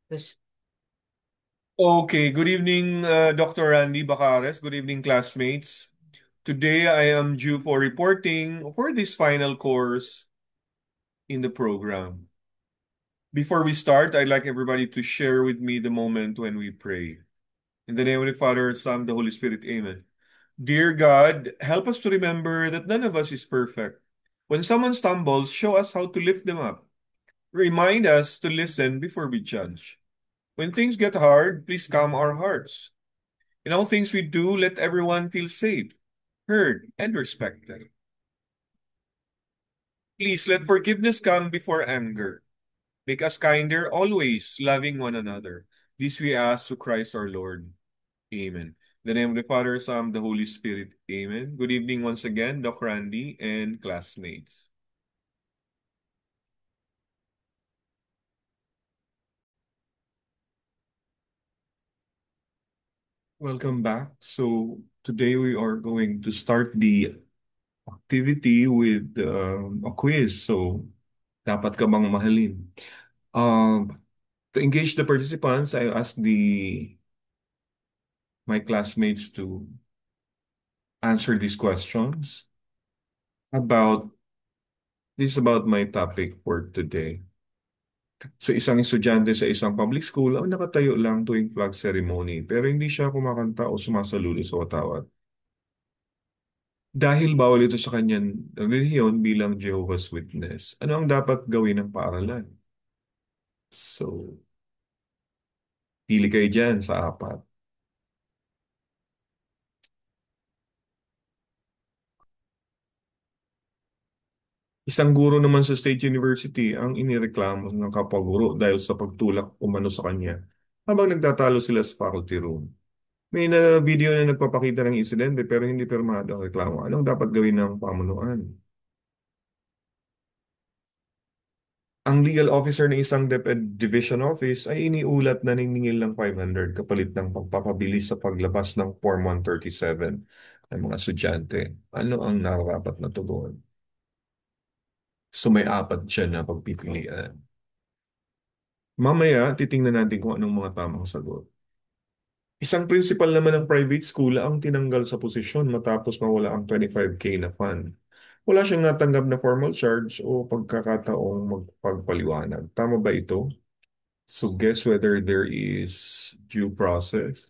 Yes. Okay, good evening, Dr. Randy Bacares. Good evening, classmates. Today I am due for reporting for this final course in the program. Before we start, I'd like everybody to share with me the moment when we pray. In the name of the Father, Son, the Holy Spirit, Amen. Dear God, help us to remember that none of us is perfect. When someone stumbles, show us how to lift them up. Remind us to listen before we judge. When things get hard, please calm our hearts. In all things we do, let everyone feel safe, heard, and respected. Please let forgiveness come before anger. Make us kinder always, loving one another. This we ask to Christ our Lord. Amen. In the name of the Father, Son, the Holy Spirit. Amen. Good evening once again, Doc Randy and classmates. Welcome back. So today we are going to start the activity with a quiz. So dapat ka bang mahalin? Um, To engage the participants, I asked my classmates to answer these questions about this is about my topic for today. So isang estudyante sa isang public school ang nakatayo lang tuwing flag ceremony pero hindi siya kumakanta o sumasaludo sa watawat. Dahil bawal ito sa kanyang relihiyon bilang Jehovah's Witness, ano ang dapat gawin ng paaralan? So, pili kayo dyan sa apat. Isang guro naman sa State University ang inireklamo ng kapwa guro dahil sa pagtulak umano sa kanya habang nagtatalo sila sa faculty room. May na video na nagpapakita ng insidente pero hindi pirmado ang reklamo. Anong dapat gawin ng pamunuan? Ang legal officer ng isang DepEd Division Office ay iniulat na niningil ng 500 kapalit ng pagpapabilis sa paglabas ng Form 137 ng mga estudyante. Ano ang nararapat na tugon? So may apat siya na pagpipilian. Mamaya, titingnan natin kung anong mga tamang sagot. Isang principal naman ng private school ang tinanggal sa posisyon matapos mawala ang 25K na fund. Wala siyang natanggap na formal charge o pagkakataong magpagpaliwanag. Tama ba ito? So guess whether there is due process.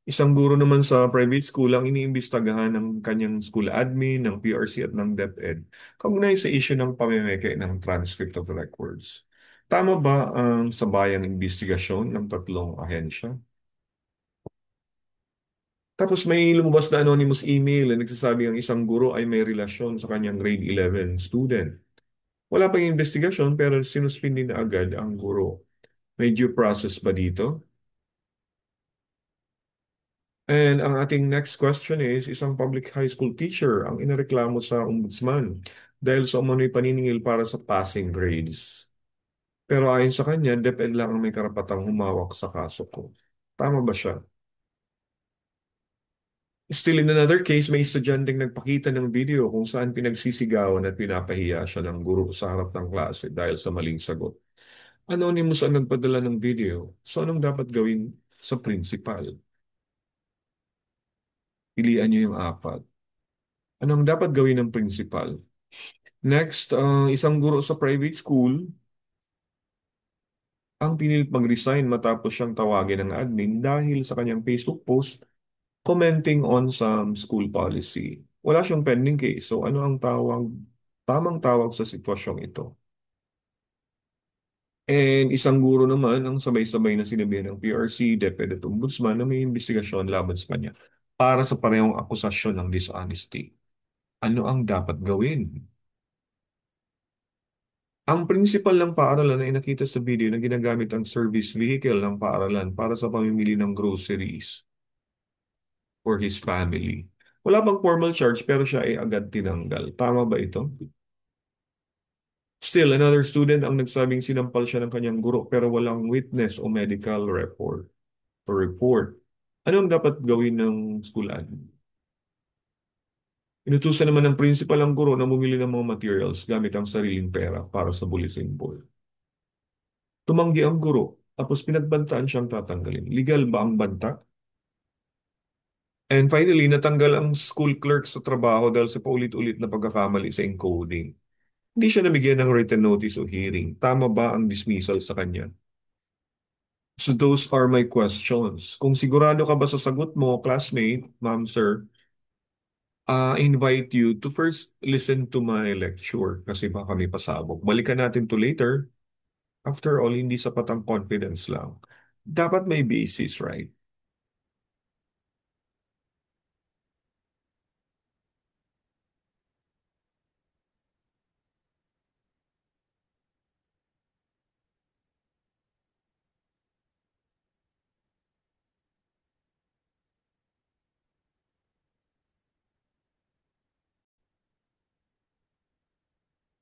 Isang guro naman sa private school ang iniimbestagahan ng kanyang school admin, ng PRC at ng DepEd kaugnay sa issue ng pamemeke ng transcript of records. Tama ba ang sabayang investigasyon ng tatlong ahensya? Tapos may lumabas na anonymous email na nagsasabi ang isang guro ay may relasyon sa kanyang grade 11 student. Wala pang investigasyon pero sinuspindi na agad ang guro. May due process ba dito? And ang ating next question is, isang public high school teacher ang inareklamo sa ombudsman dahil sa umano'y paniningil para sa passing grades. Pero ayon sa kanya, DepEd lang ang may karapatang humawak sa kaso ko. Tama ba siya? Still in another case, may estudyanteng nagpakita ng video kung saan pinagsisigawan at pinapahiya siya ng guro sa harap ng klase dahil sa maling sagot. Anonymous ang nagpadala ng video. So anong dapat gawin sa principal? Pilian niyo yung apat. Anong dapat gawin ng principal? Next, isang guro sa private school ang pinilit mag-resign matapos siyang tawagin ng admin dahil sa kanyang Facebook post commenting on some school policy. Wala siyang pending case, so ano ang tamang tawag sa sitwasyong ito? And isang guro naman ang sabay-sabay na sinabihan ng PRC, DepEd at Ombudsman na may investigasyon laban sa kanya para sa parehong akusasyon ng dishonesty. Ano ang dapat gawin? Ang principal ng paaralan ay nakita sa video na ginagamit ang service vehicle ng paaralan para sa pamimili ng groceries for his family. Wala bang formal charge pero siya ay agad tinanggal. Tama ba ito? Still, another student ang nagsabing sinampal siya ng kanyang guro pero walang witness o medical report. Ano ang dapat gawin ng school admin? Inutusan naman ng principal ang guro na bumili ng mga materials gamit ang sariling pera para sa bulletin board. Tumanggi ang guro Tapos pinagbantaan siyang tatanggalin. Legal ba ang banta? And finally, natanggal ang school clerk sa trabaho dahil sa paulit-ulit na pagkakamali sa encoding. Hindi siya nabigyan ng written notice o hearing. Tama ba ang dismissal sa kanya? So those are my questions. Kung sigurado ka ba sa sagot mo, classmate, ma'am, sir, invite you to first listen to my lecture kasi baka may pasabog. Balikan natin to later. After all, hindi sapat ang confidence lang. Dapat may basis, right?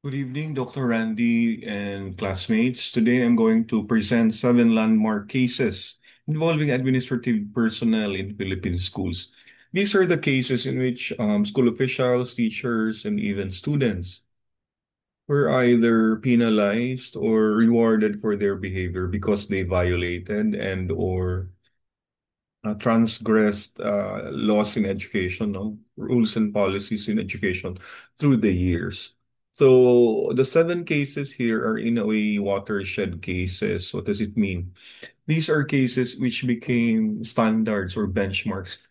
Good evening, Dr. Randy and classmates. Today I'm going to present 7 landmark cases involving administrative personnel in Philippine schools. These are the cases in which school officials, teachers, and even students were either penalized or rewarded for their behavior because they violated and or transgressed laws in education, no? Rules and policies in education through the years. So the 7 cases here are in a way watershed cases. What does it mean? These are cases which became standards or benchmarks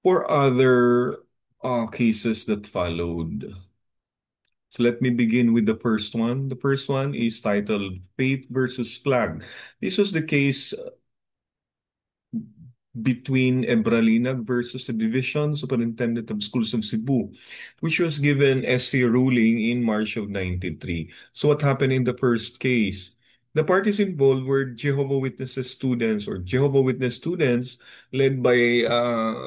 for other cases that followed. So let me begin with the first one. The first one is titled Faith versus Flag. This was the case between Ebralinag versus the Division Superintendent of Schools of Cebu, which was given SC ruling in March of 93. So what happened in the first case? The parties involved were Jehovah Witnesses students or Jehovah Witness students led by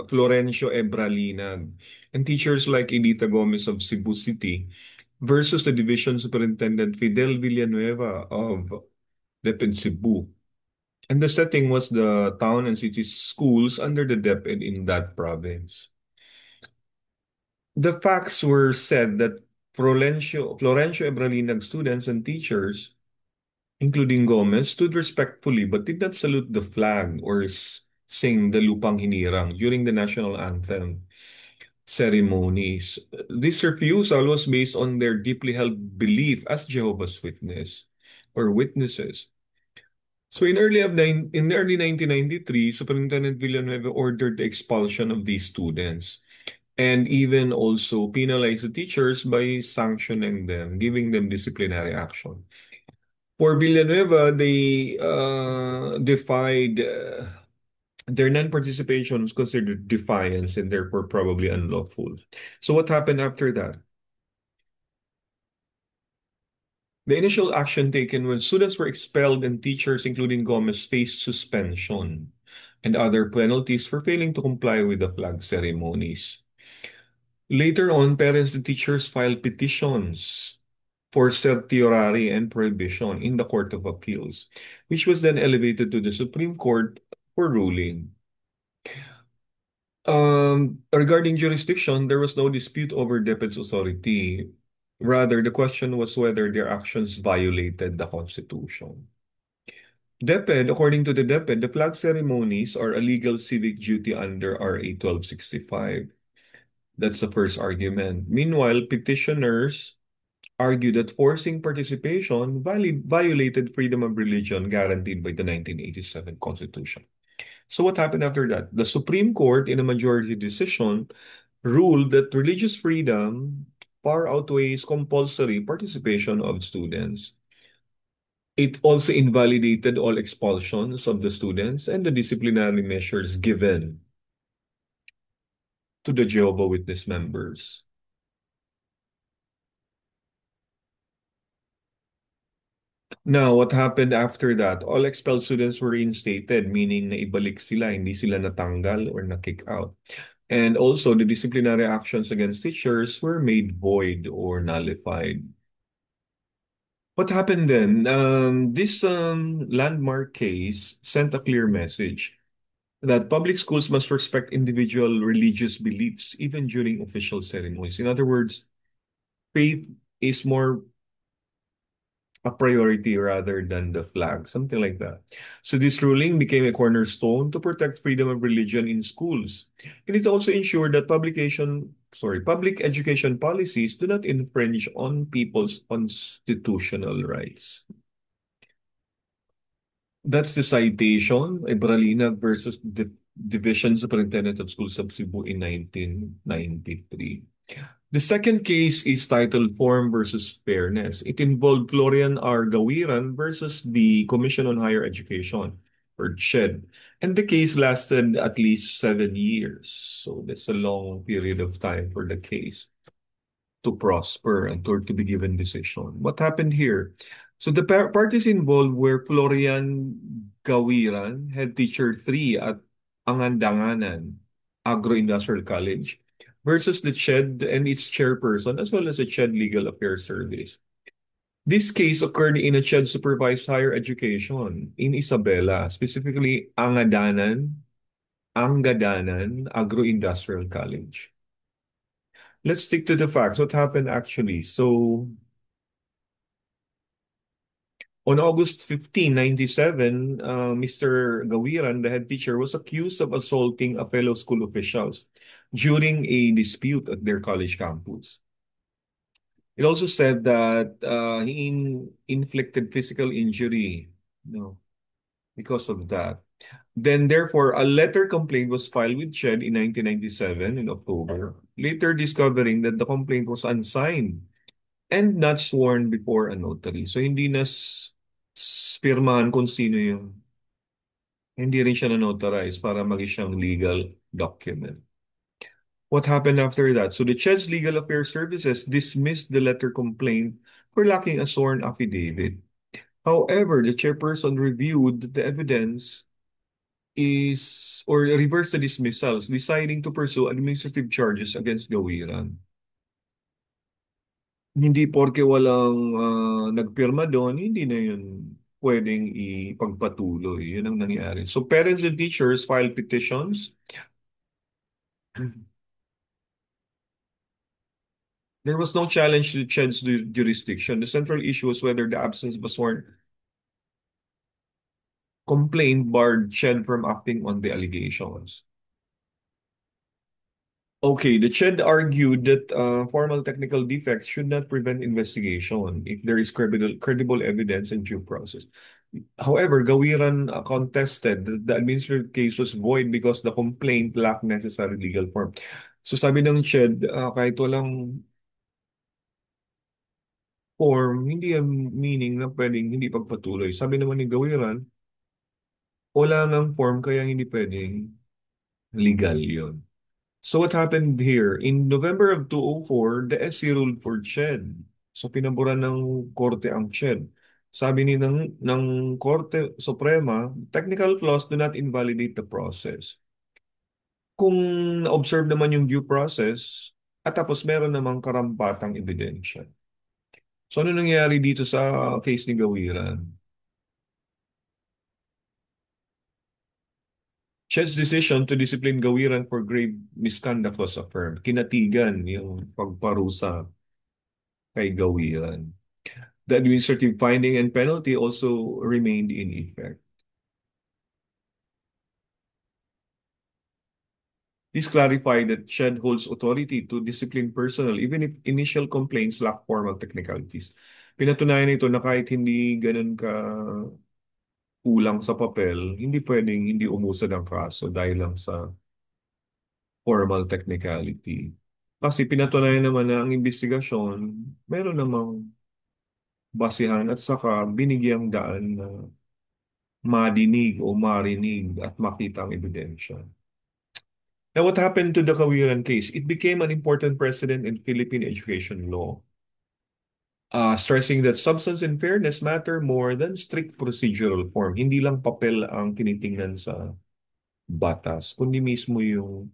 Florencio Ebralinag and teachers like Edita Gomez of Cebu City versus the Division Superintendent Fidel Villanueva of DepEd Cebu. And the setting was the town and city schools under the DepEd in that province. The facts were said that Florencio Ebralinag students and teachers, including Gomez, stood respectfully but did not salute the flag or sing the Lupang Hinirang during the national anthem ceremonies. This refusal was based on their deeply held belief as Jehovah's Witness or witnesses. So in early 1993, Superintendent Villanueva ordered the expulsion of these students and even also penalized the teachers by sanctioning them, giving them disciplinary action. For Villanueva, they defied their non-participation was considered defiance and therefore probably unlawful. So what happened after that? The initial action taken when students were expelled and teachers, including Gomez, faced suspension and other penalties for failing to comply with the flag ceremonies. Later on, parents and teachers filed petitions for certiorari and prohibition in the Court of Appeals, which was then elevated to the Supreme Court for ruling. Regarding jurisdiction, there was no dispute over DepEd's authority. Rather, the question was whether their actions violated the Constitution. DepEd, according to the DepEd, the flag ceremonies are a legal civic duty under RA 1265. That's the first argument. Meanwhile, petitioners argue that forcing participation violated freedom of religion guaranteed by the 1987 Constitution. So what happened after that? The Supreme Court, in a majority decision, ruled that religious freedom far outweighs compulsory participation of students. It also invalidated all expulsions of the students and the disciplinary measures given to the Jehovah Witness members. Now, what happened after that? All expelled students were reinstated, meaning na ibalik sila, hindi sila natanggal or na-kick out. And also, the disciplinary actions against teachers were made void or nullified. What happened then? This landmark case sent a clear message that public schools must respect individual religious beliefs even during official ceremonies. In other words, faith is more a priority rather than the flag, something like that. So this ruling became a cornerstone to protect freedom of religion in schools. And it also ensured that public education policies do not infringe on people's constitutional rights. That's the citation, Ibralinag versus Division Superintendent of Schools of Cebu in 1993. The second case is titled Form versus Fairness. It involved Florian R. Gawiran versus the Commission on Higher Education, or CHED. And the case lasted at least 7 years. So that's a long period of time for the case to prosper and to be given decision. What happened here? So the parties involved were Florian Gawiran, head teacher 3 at Angandanganan Agro-Industrial College, versus the CHED and its chairperson, as well as the CHED Legal Affairs Service. This case occurred in a CHED supervised higher education in Isabela, specifically Angadanan Agro-Industrial College. Let's stick to the facts. What happened actually? So, on August 15, 1997, Mr. Gawiran, the head teacher, was accused of assaulting a fellow school officials during a dispute at their college campus. It also said that he inflicted physical injury, because of that. Then, therefore, a letter complaint was filed with CHED in 1997 in October, later discovering that the complaint was unsigned and not sworn before a notary. So hindi pirmahan kung sino yung hindi rin siya na-notarize para maging siyang legal document. What happened after that? So the CHED's Legal Affairs Services dismissed the letter complaint for lacking a sworn affidavit. However, the chairperson reviewed the evidence or reversed the dismissals, deciding to pursue administrative charges against Gawiran. Hindi porke walang nagpirma doon, hindi na yun pwedeng ipagpatuloy. Yun ang nangyari. So parents and teachers filed petitions. There was no challenge to CHED's jurisdiction. The central issue was whether the absence of a sworn complaint barred CHED from acting on the allegations. Okay, the CHED argued that formal technical defects should not prevent investigation if there is credible evidence and due process. However, Gawiran contested that the administrative case was void because the complaint lacked necessary legal form. So sabi ng CHED, kahit walang form, hindi ang meaning na pwedeng hindi pagpatuloy. Sabi naman ni Gawiran, wala ngang form kaya hindi pwedeng legal yon. So what happened here? In November of 2004, the SC ruled for CHED. So pinaboran ng korte ang CHED. Sabi ng Korte Suprema, technical flaws do not invalidate the process. Kung na-observe naman yung due process, at tapos meron namang karampatang ebidensya. So ano nangyari dito sa case ni Gawiran? CHED's decision to discipline Gawiran for grave misconduct was affirmed. Kinatigan yung pagparusa kay Gawiran. The administrative finding and penalty also remained in effect. This clarified that CHED holds authority to discipline personnel even if initial complaints lack formal technicalities. Pinatunayan nito na kahit hindi ganun ka kulang sa papel, hindi pwedeng hindi umusad ang kaso dahil lang sa formal technicality. Kasi pinatunayan naman na ang investigasyon, meron namang basihan at saka binigyang daan na madinig o marinig at makita ang ebidensya. Now, what happened to the Kawiran case? It became an important precedent in Philippine education law, stressing that substance and fairness matter more than strict procedural form. Hindi lang papel ang tinitingnan sa batas, kundi mismo yung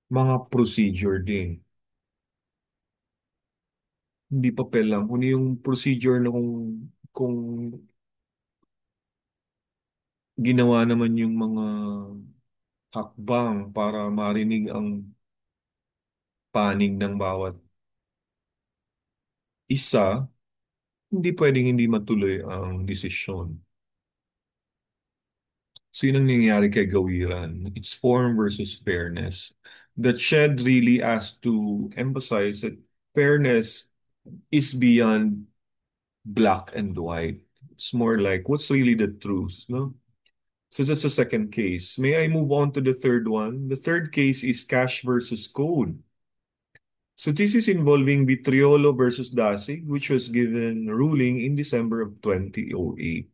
mga procedure din. Hindi papel lang, kundi yung procedure na kung ginawa naman yung mga hakbang para marinig ang panig ng bawat isa, hindi pwedeng hindi matuloy ang desisyon. So yun ang nangyayari kay Gawiran. It's form versus fairness. The CHED really has to emphasize that fairness is beyond black and white. It's more like what's really the truth, no? So that's the second case. May I move on to the third one? The third case is cash versus code. So this is involving Vitriolo versus Dasig, which was given ruling in December of 2008.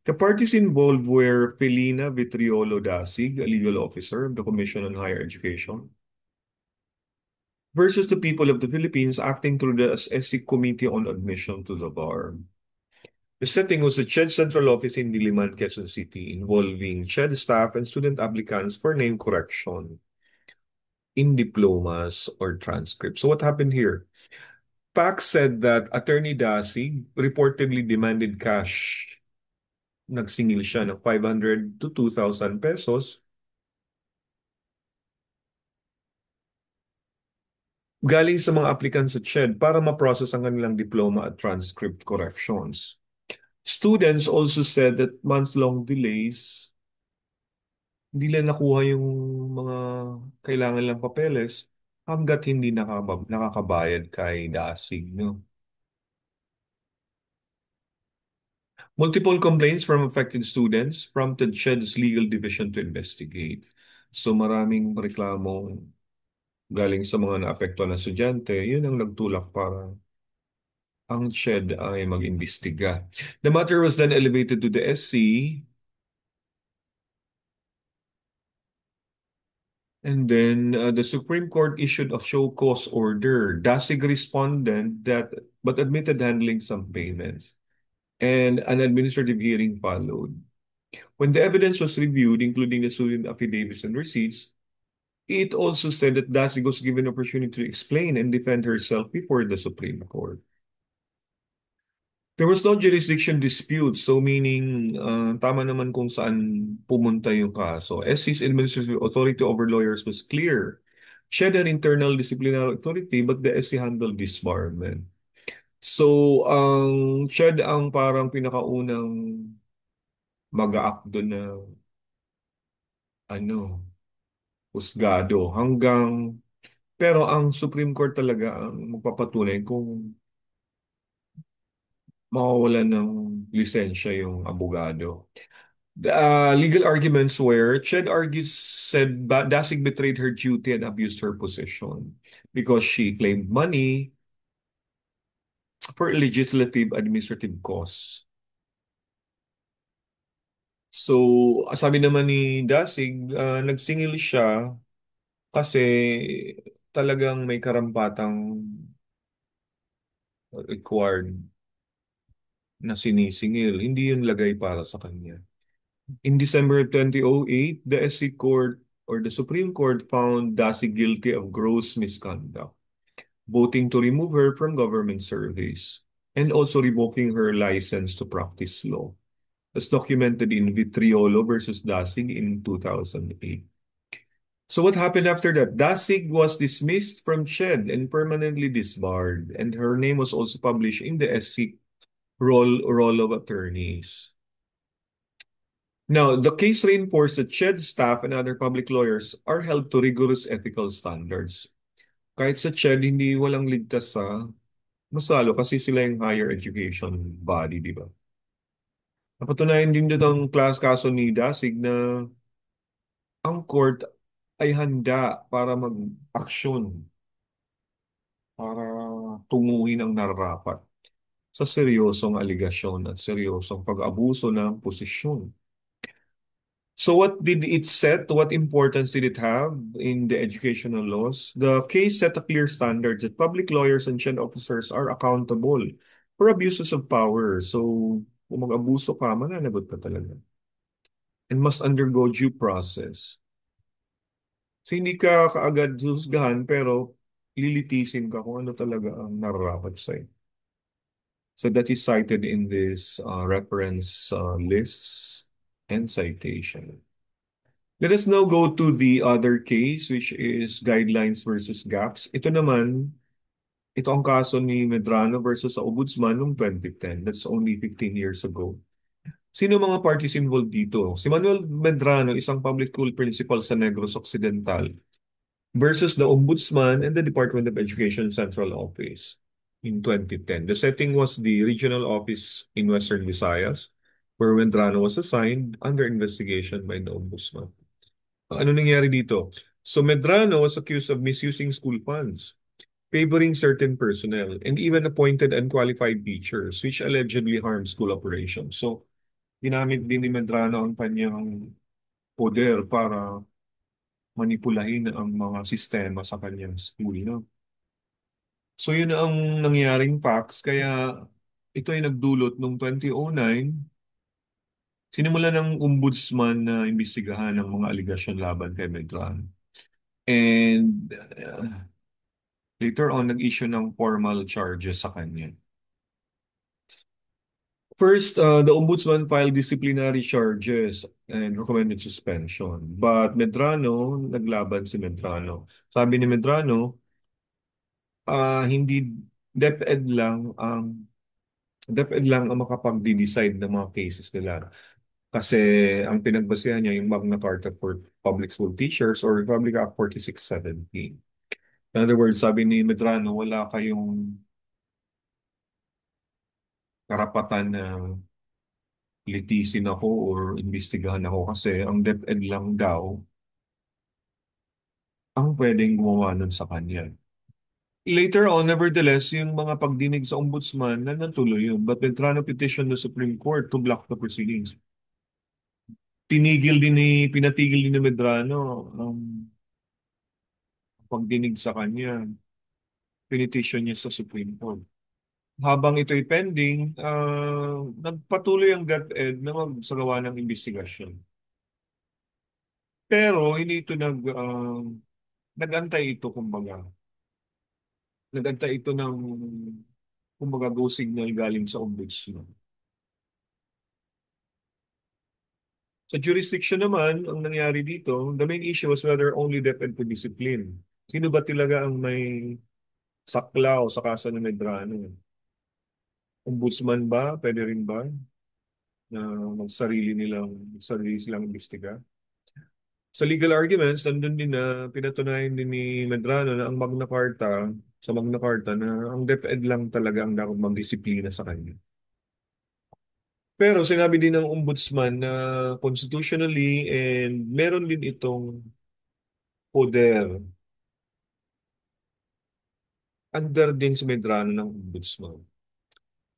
The parties involved were Felina Vitriolo Dasig, a legal officer of the Commission on Higher Education, versus the people of the Philippines acting through the SC Committee on Admission to the Bar. The setting was the CHED Central Office in Diliman, Quezon City, involving CHED staff and student applicants for name correction in diplomas or transcripts. So what happened here? PAC said that Attorney Dasig reportedly demanded cash. Nagsingil siya ng 500 to 2,000 pesos galing sa mga applicants sa CHED para ma-process ang kanilang diploma at transcript corrections. Students also said that months-long delays, hindi lang nakuha yung mga kailangan lang papeles hanggat hindi nakakabayad kay Dasig, no? Multiple complaints from affected students prompted CHED's legal division to investigate. So maraming reklamo galing sa mga naapektuhan na estudyante, yun ang nagtulak para ang CHED ay mag-imbestiga. The matter was then elevated to the SC, and then the Supreme Court issued a show cause order. Dasig responded that but admitted handling some payments, and an administrative hearing followed. When the evidence was reviewed, including the student affidavits and receipts, it also said that Dasig was given opportunity to explain and defend herself before the Supreme Court. There was no jurisdiction dispute, so meaning tama naman kung saan pumunta yung kaso. SC's administrative authority over lawyers was clear. She had an internal disciplinary authority, but the SC handled disbarment. So, siya ang parang pinakaunang mag-act doon na ano, husgado hanggang pero ang Supreme Court talaga ang magpapatunay kung mawawalan ng lisensya yung abogado. The legal arguments were Ched argues said Dasig betrayed her duty and abused her position because she claimed money for legislative administrative costs. So, sabi naman ni Dasig, nagsingil siya kasi talagang may karampatang required na sinisingil. Hindi yun lagay para sa kanya. In December 2008, the SC Court or the Supreme Court found Dasig guilty of gross misconduct, voting to remove her from government service and also revoking her license to practice law, as documented in Vitriolo versus Dasig in 2008. So what happened after that? Dasig was dismissed from CHED and permanently disbarred, and her name was also published in the SC roll of attorneys. Now, the case reinforced that CHED staff and other public lawyers are held to rigorous ethical standards. Kahit sa CHED, hindi walang ligtas sa masalo kasi sila yung higher education body, di ba? Napatunayan din doon ang kaso ni Dasig na ang court ay handa para mag-aksyon para tunguhin ang nararapat sa seryosong aligasyon at seryosong pag-abuso ng posisyon. So what did it set? What importance did it have in the educational laws? The case set a clear standard that public lawyers and CHED officers are accountable for abuses of power. So kung mag-abuso ka, mananagot ka talaga. And must undergo due process. So hindi ka kaagad husgahan pero lilitisin ka kung ano talaga ang nararapat sa'yo. So that is cited in this reference lists and citation. Let us now go to the other case, which is guidelines versus gaps. Ito naman, Ito ang kaso ni Medrano versus sa Ombudsman noong 2010. That's only 15 years ago. Sino mga parties involved dito? Si Manuel Medrano, isang public school principal sa Negros Occidental, versus the Ombudsman and the Department of Education Central Office in 2010. The setting was the regional office in Western Visayas, where Medrano was assigned under investigation by the Ombudsman. Ano nangyari dito? So Medrano was accused of misusing school funds, favoring certain personnel, and even appointed unqualified teachers, which allegedly harmed school operations. So ginamit din ni Medrano ang kanyang poder para manipulahin ang mga sistema sa kanyang school, no? So yun ang nangyaring facts, kaya ito ay nagdulot noong 2009, sinimulan ng ombudsman na imbestigahan ang mga aligasyon laban kay Medrano. And later on, nag-issue ng formal charges sa kanya. First, the ombudsman filed disciplinary charges and recommended suspension. But Medrano, naglaban si Medrano. Sabi ni Medrano, hindi DepEd lang ang DepEd lang ang makapag-decide ng mga cases nila. Kasi ang pinagbasehan niya yung Magna Carta for Public School Teachers or Republic Act 4617. In other words, sabi ni Medrano, wala kayong karapatan na litisin ako or imbestigahan ako kasi ang DepEd lang daw ang pwedeng gumawa nun sa kanya. Later on, nevertheless, yung mga pagdinig sa ombudsman na natuloy yun. But Beltrano petitioned the Supreme Court to block the proceedings. Pinatigil din ni Medrano ang pagdinig sa kanya. Pinetition niya sa Supreme Court. Habang ito'y pending, nagpatuloy ang DepEd na magsagawa ng investigasyon. Pero hindi ito nag-antay ito, kumbaga. Nag-antay ito ng, kumbaga, go signal galing sa ombudsman. Sa jurisdiction naman, ang nangyari dito, the main issue was whether only DepEd could discipline. Sino ba talaga ang may saklaw sa kaso ng Medrano? Ombudsman ba? Pwede rin ba na magsarili silang imbestiga? Sa legal arguments, nandun din na pinatunayan din ni Medrano na ang Magna Carta na ang DepEd lang talaga ang dapat magdisiplina sa kanya. Pero sinabi din ng ombudsman na constitutionally and meron din itong poder under din sa Medrano ng ombudsman.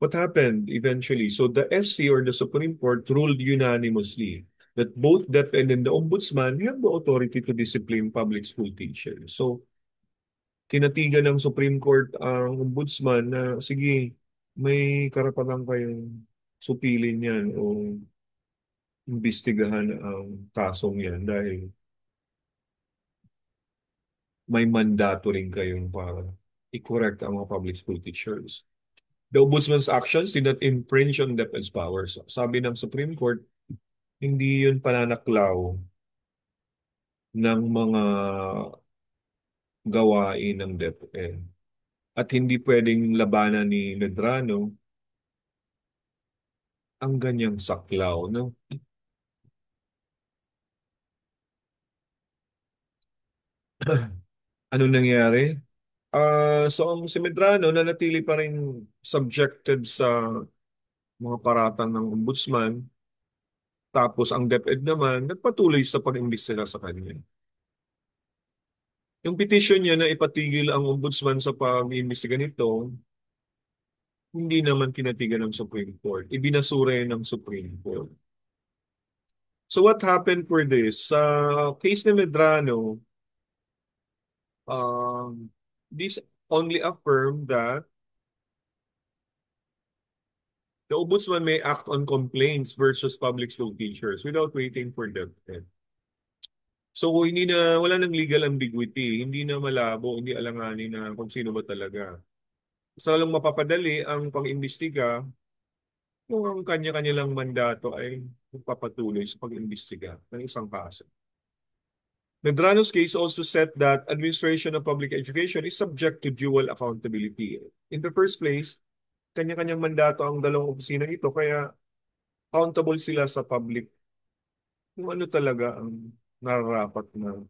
What happened eventually? So the SC or the Supreme Court ruled unanimously that both DepEd and the ombudsman have the authority to discipline public school teachers. So kinatigan ng Supreme Court ang ombudsman na sige, may karapatan kayong supilin yan o imbestigahan ang kasong yan dahil may mandato rin kayong para i-correct ang mga public school teachers. The Ombudsman's actions did not infringe on DepEd's powers. Sabi ng Supreme Court, hindi yun pananaklaw ng mga gawain ng DepEd. At hindi pwedeng labanan ni Medrano ang ganyang saklaw, no? Ano nangyari? So ang si Medrano nanatili pa rin subjected sa mga paratang ng ombudsman. Tapos ang DepEd naman nagpatuloy sa pag-imbestiga sa kanya. Yung petition niya na ipatigil ang ombudsman sa pag-iimbestiga nito, hindi naman kinatigan ng Supreme Court. Ibinasura yun ng Supreme Court. So what happened for this? Sa case ni Medrano, this only affirmed that the ombudsman may act on complaints versus public school teachers without waiting for DepEd. So wala nang legal ambiguity, hindi na malabo, hindi alanganin na kung sino ba talaga. Sa lang mapapadali ang pag-imbestiga kung ang kanya-kanya lang mandato ay magpapatuloy sa pag-imbestiga ng isang kaso. Medrano's case also said that administration of public education is subject to dual accountability. In the first place, kanya-kanyang mandato ang dalawang opisina ito kaya accountable sila sa public kung ano talaga ang nararapat na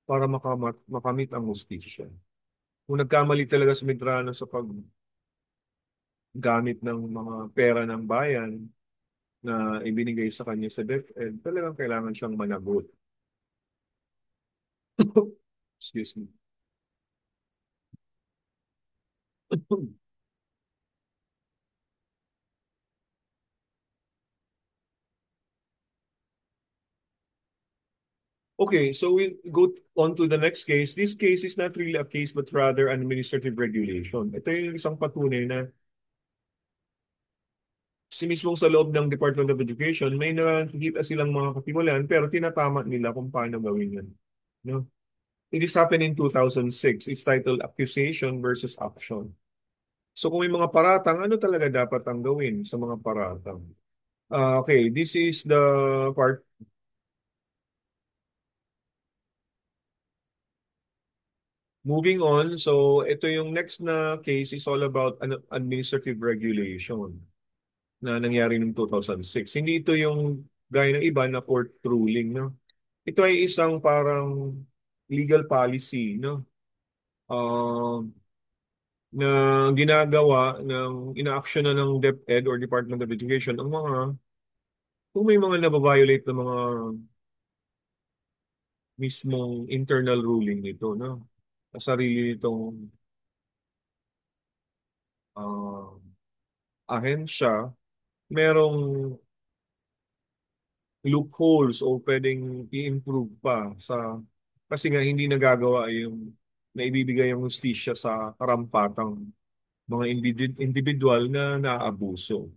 para makamit ang hustisya. Kung nagkamali talaga si Medrano sa paggamit ng mga pera ng bayan na ibinigay sa kanya sa DepEd, talagang kailangan siyang managot. Excuse me. Okay, so we go on to the next case. This case is not really a case but rather an administrative regulation. Ito yung isang patunay na si mismong sa loob ng Department of Education, may nakikita silang mga katiwalaan pero tinatama nila kung paano gawin yan. No? It is happened in 2006. It's titled Accusation versus Action. So kung may mga paratang, ano talaga dapat ang gawin sa mga paratang? Okay, this is the part. Moving on, so ito yung next na case is all about administrative regulation na nangyari noong 2006. Hindi ito yung gaya ng iba na court ruling, no? Ito ay isang parang legal policy, no? Uh, na ginagawa ng ina-action na ng DepEd or Department of Education ang mga kung may mga nababiolate ng mga mismong internal ruling nito, no? Sa sarili nitong uh, ahensya, merong loopholes o pwedeng i-improve pa sa kasi nga hindi nagagawa yung naibibigay yung hustisya sa karampatang mga individual na naabuso.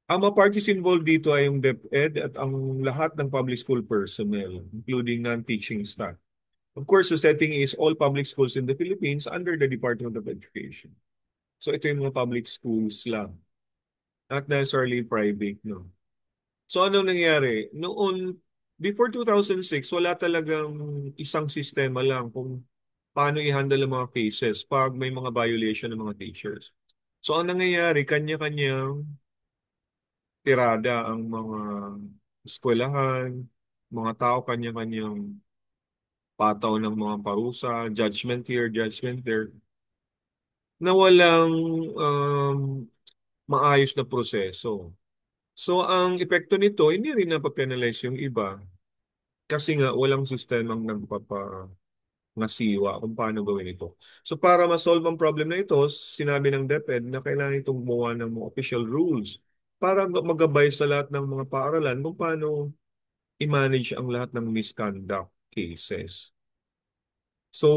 Ang mga parties involved dito ay yung DepEd at ang lahat ng public school personnel, including non-teaching staff. Of course, the setting is all public schools in the Philippines under the Department of Education. So ito yung mga public schools lang, not necessarily private, no? So anong nangyari? Noon, before 2006, wala talagang isang sistema lang kung paano i-handle ang mga cases pag may mga violation ng mga teachers. So ang nangyayari, kanya-kanyang tirada ang mga eskwelahan, mga tao kanya-kanyang pataw ng mga parusa, judgment here, judgment there, na walang um, maayos na proseso. So ang epekto nito, hindi rin napapenalize yung iba kasi nga walang sistemang nagpapangasiwa kung paano gawin ito. So para ma-solve ang problem na ito, sinabi ng DepEd na kailangan itong gumawa ng mga official rules para magabay sa lahat ng mga paaralan kung paano i-manage ang lahat ng misconduct cases. So,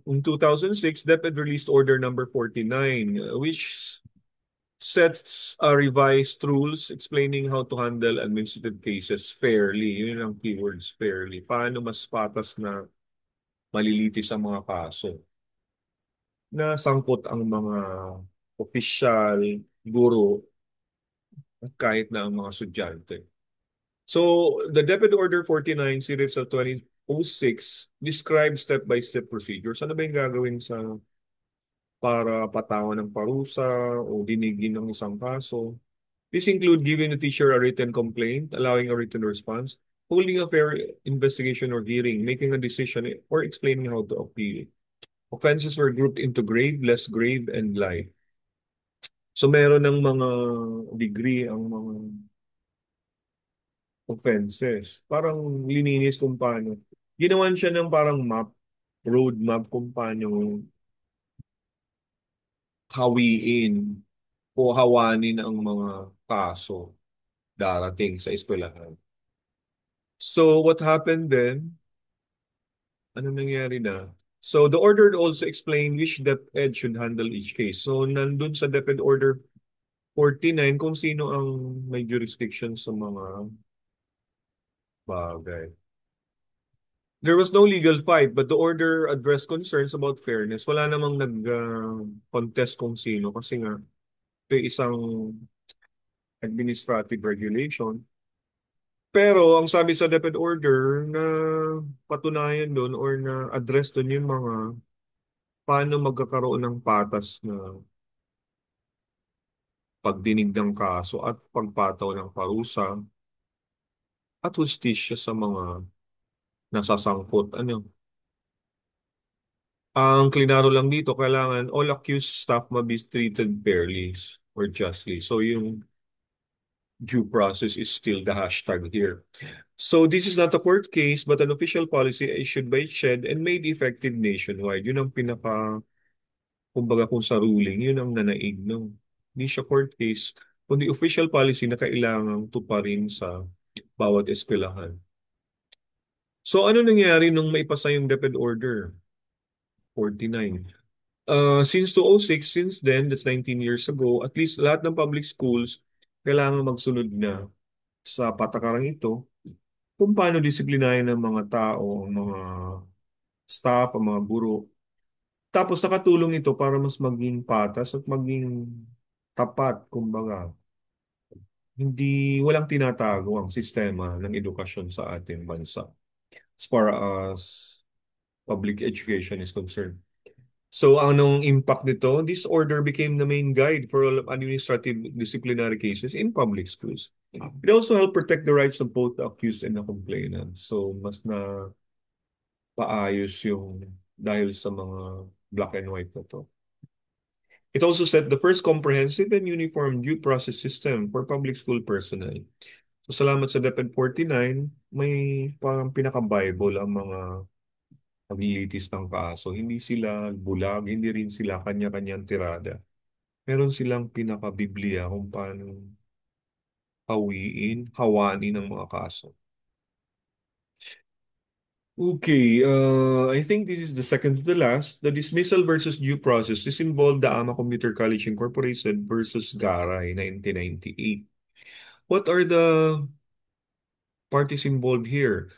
in 2006, DepEd released Order Number 49, which sets revised rules explaining how to handle administrative cases fairly. Yun ang keywords, fairly. Paano mas patas na malilitis ang mga kaso na sangkot ang mga opisyal, guro, at kahit na ang mga estudyante. So, the DepEd Order 49 series of 2006 describes step-by-step procedures. Ano ba yung gagawin para patawan ng parusa o dinigin ng isang kaso? This include giving the teacher a written complaint, allowing a written response, holding a fair investigation or hearing, making a decision, or explaining how to appeal. Offenses were grouped into grave, less grave, and light. So meron ng mga degree ang mga offenses. Parang lininis kung paano. Ginawan siya ng parang map, road map kung paano hawiin o hawanin ang mga kaso darating sa eskwelahan. So what happened then? Ano nangyari na? So the order also explained which DepEd should handle each case. So nandun sa DepEd Order 49 kung sino ang may jurisdiction sa mga bagay. There was no legal fight, but the order addressed concerns about fairness. Wala namang nag-contest kung sino kasi nga ito isang administrative regulation Pero ang sabi sa DepEd order na patunayan doon or na address doon yung mga paano magkakaroon ng patas na pagdinig ng kaso at pagpataw ng parusa at hustisya sa mga nasasangkot. Ano? Ang klinaro lang dito, kailangan all accused staff must be treated fairly or justly. So yung due process is still the hashtag here. So this is not a court case but an official policy issued by SHED and made effective nationwide. Yun ang kumbaga kung sa ruling, yun ang nanaig, no? Hindi siya court case, kundi official policy na kailangang tuparin sa bawat eskwelahan. So ano nangyari nung maipasa yung DepEd Order 49? Since 2006, since then, that's 19 years ago, at least lahat ng public schools kailangan magsunod na sa patakarang ito kung paano disiplinahin ng mga tao, ang mga staff, ang mga guro. Tapos nakatulong ito para mas maging patas at maging tapat, kumbaga. Walang tinatago ang sistema ng edukasyon sa ating bansa as far as public education is concerned. So, anong impact nito? This order became the main guide for all administrative disciplinary cases in public schools. It also helped protect the rights of both the accused and the complainant. So, mas na paayos yung dahil sa mga black and white na to. It also set the first comprehensive and uniform due process system for public school personnel. So, salamat sa DepEd 49, may parang pinaka-Bible ang mga naglilitis ng kaso. Hindi sila bulag, hindi rin sila kanya-kanyang tirada. Meron silang pinaka-Biblia kung paano hawanin ang mga kaso. Okay, I think this is the second to the last. The dismissal versus due process. This involved the AMA Computer College Incorporated versus Garay, 1998. What are the parties involved here?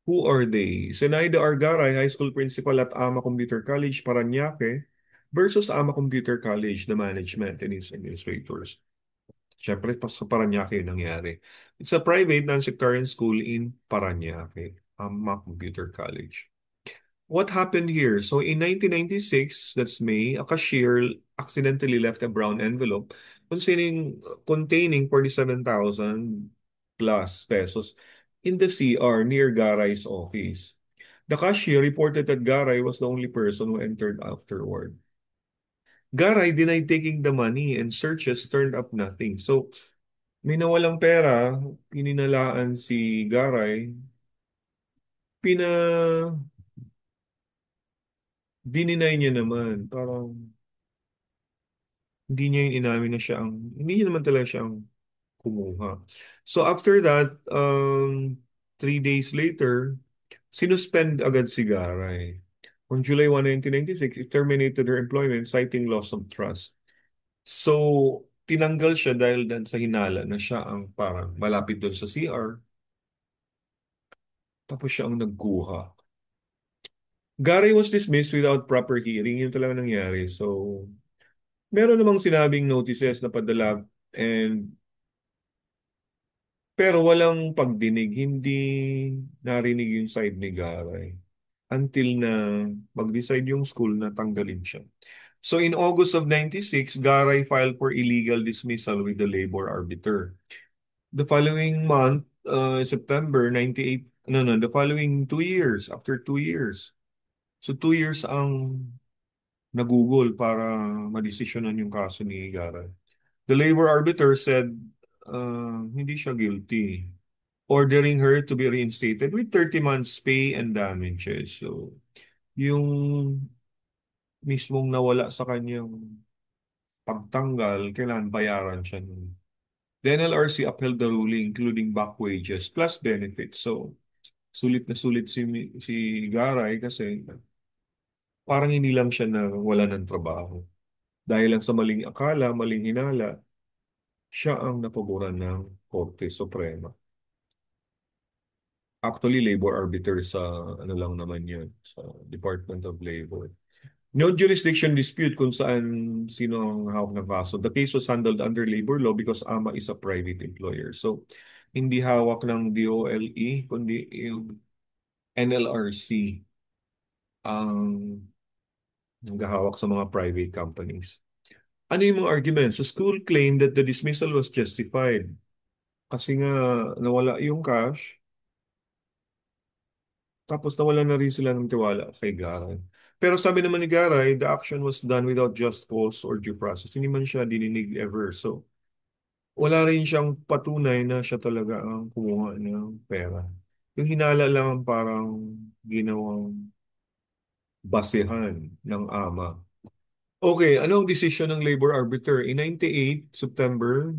Who are they? Zenaida Argaray, high school principal at AMA Computer College, Parañaque, versus AMA Computer College, the management and its administrators. Siyempre, sa Parañaque yung nangyari. It's a private non-sectarian school in Parañaque, AMA Computer College. What happened here? So in 1996, that's May, a cashier accidentally left a brown envelope containing 47,000 plus pesos in the CR near Garay's office. The cashier reported that Garay was the only person who entered afterward. Garay denied taking the money and searches turned up nothing. So may nawalang pera, pininalaan si Garay, pina dininay niya naman. Parang hindi niya yung inamin na hindi niya naman talaga siya ang kumuha. So after that, 3 days later, sinuspend agad si Garay. On July 1, 1996, it terminated her employment citing loss of trust. So, tinanggal siya dahil sa hinala na siya ang parang malapit doon sa CR. Tapos siya ang nagkuha. Garay was dismissed without proper hearing. Yun talaga nangyari. So, meron namang sinabing notices na padala and pero walang pagdinig, hindi narinig yung side ni Garay until na mag-decide yung school na tanggalin siya. So in August of 96, Garay filed for illegal dismissal with the labor arbiter. The following month, September 98, no, the following 2 years, after 2 years. So 2 years ang nagugol para madesisyonan yung kaso ni Garay. The labor arbiter said hindi siya guilty, ordering her to be reinstated with 30 months pay and damages. So, yung mismong nawala sa kanyang pagtanggal, kailangan bayaran siya nun. The NLRC upheld the ruling including back wages plus benefits. So, sulit na sulit si Garay kasi parang hindi lang siya na wala ng trabaho. Dahil lang sa maling akala, maling hinala, siya ang napaboran ng Korte Suprema. Actually, labor arbiter sa ano lang naman yun, sa Department of Labor. No jurisdiction dispute kung sino ang hawak ng kaso. The case was handled under labor law because AMA is a private employer. So, Hindi hawak ng DOLE, kundi yung NLRC ang naghahawak sa mga private companies. Ano yung mga arguments? The school claimed that the dismissal was justified kasi nga nawala yung cash, tapos nawala na rin sila ng tiwala kay Garay. Pero sabi naman ni Garay, the action was done without just cause or due process. Hindi man siya dininig ever. So, wala rin siyang patunay na siya talaga ang kumuha ng pera. Yung hinala lang ang parang ginawang basehan ng ama. Okay, ano ang desisyon ng labor arbiter? In 98 September,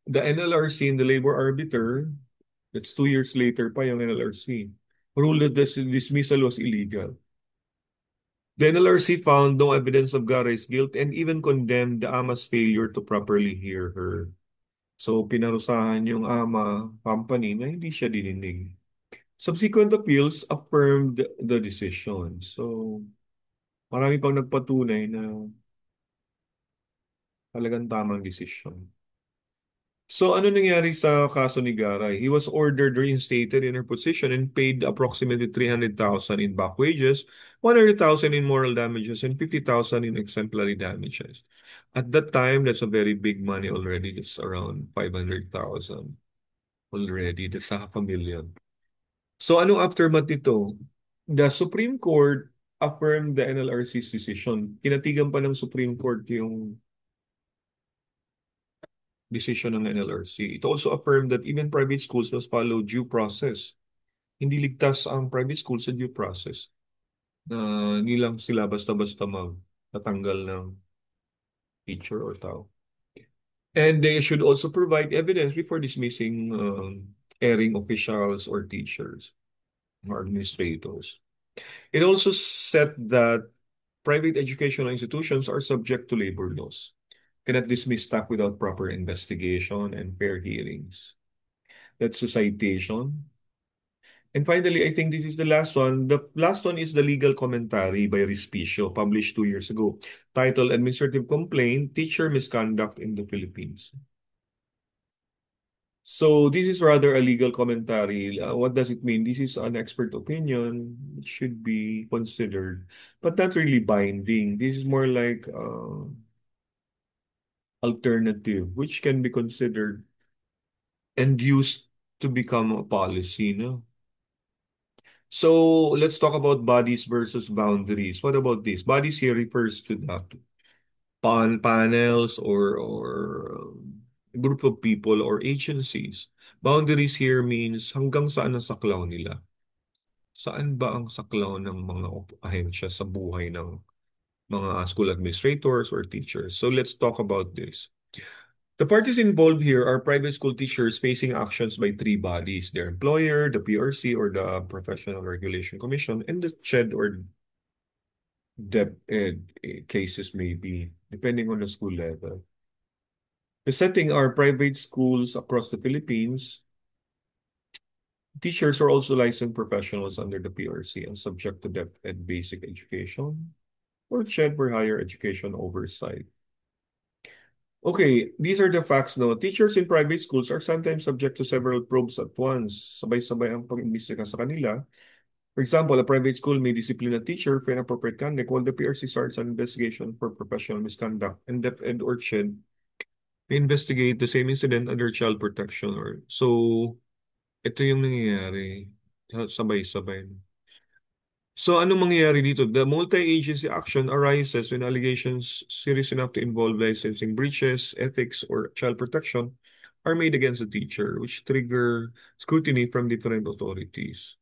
the NLRC and the labor arbiter, that's 2 years later pa yung NLRC, ruled that this dismissal was illegal. The NLRC found no evidence of Garay's guilt and even condemned the ama's failure to properly hear her. So, pinarusahan yung ama company na hindi siya dininig. Subsequent appeals affirmed the decision. So, marami pang nagpatunay na talagang tamang desisyon. So ano nangyari sa kaso ni Garay? He was ordered reinstated in her position and paid approximately 300,000 in back wages, 100,000 in moral damages, and 50,000 in exemplary damages. At that time, that's a very big money already. That's around 500,000 already. That's half a million. So anong aftermath nito? The Supreme Court affirmed the NLRC's decision. Kinatigan pa ng Supreme Court yung decision ng NLRC. It also affirmed that even private schools must follow due process. Hindi ligtas ang private school sa due process. Na hindi lang sila basta-basta magtatanggal ng teacher or tao. And they should also provide evidence before dismissing erring officials or teachers or administrators. It also said that private educational institutions are subject to labor laws, cannot dismiss staff without proper investigation and fair hearings. That's a citation. And finally, I think this is the last one. The last one is the legal commentary by Respicio, published 2 years ago, titled Administrative Complaint, Teacher Misconduct in the Philippines. So this is rather a legal commentary. What does it mean? This is an expert opinion. It should be considered, but not really binding. This is more like alternative, which can be considered and used to become a policy, no? So let's talk about bodies versus boundaries. What about this? Bodies here refers to the panels or group of people or agencies. Boundaries here means hanggang saan ang saklaw nila. Saan ba ang saklaw ng mga ahensya sa buhay ng mga school administrators or teachers? So let's talk about this. The parties involved here are private school teachers facing actions by three bodies: their employer, the PRC or the Professional Regulation Commission, and the CHED or DepEd cases may be, depending on the school level. The setting are private schools across the Philippines. Teachers are also licensed professionals under the PRC and subject to DepEd basic education or CHED for higher education oversight. Okay, these are the facts now. Teachers in private schools are sometimes subject to several probes at once. Sabay-sabay ang pag-imbestiga sa kanila. For example, a private school may discipline a teacher for inappropriate conduct while the PRC starts an investigation for professional misconduct, and DepEd or CHED may investigate the same incident under child protection or so ito yung nangyayari. Sabay-sabay. So anong mangyayari dito? The multi-agency action arises when allegations serious enough to involve licensing breaches, ethics, or child protection are made against the teacher, which trigger scrutiny from different authorities.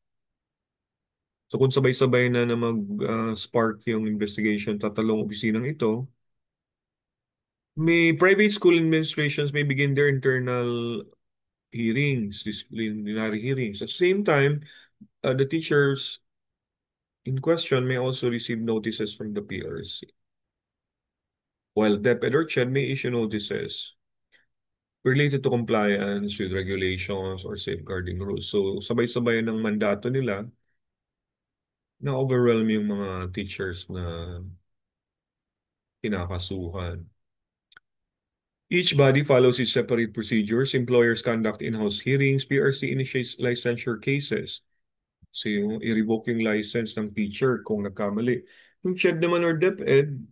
So kung sabay-sabay na mag-spark yung investigation sa talong opisinang ito, may private school administrations may begin their internal hearings, disciplinary hearings. At the same time, the teachers in question may also receive notices from the PRC. While DepEd or CHED may issue notices related to compliance with regulations or safeguarding rules. So, sabay-sabay ng mandato nila na overwhelm yung mga teachers na kinakasuhan. Each body follows its separate procedures. Employers conduct in-house hearings. PRC initiates licensure cases. So yung i-revoke yung license ng teacher kung nagkamali. Yung CHED naman or DepEd,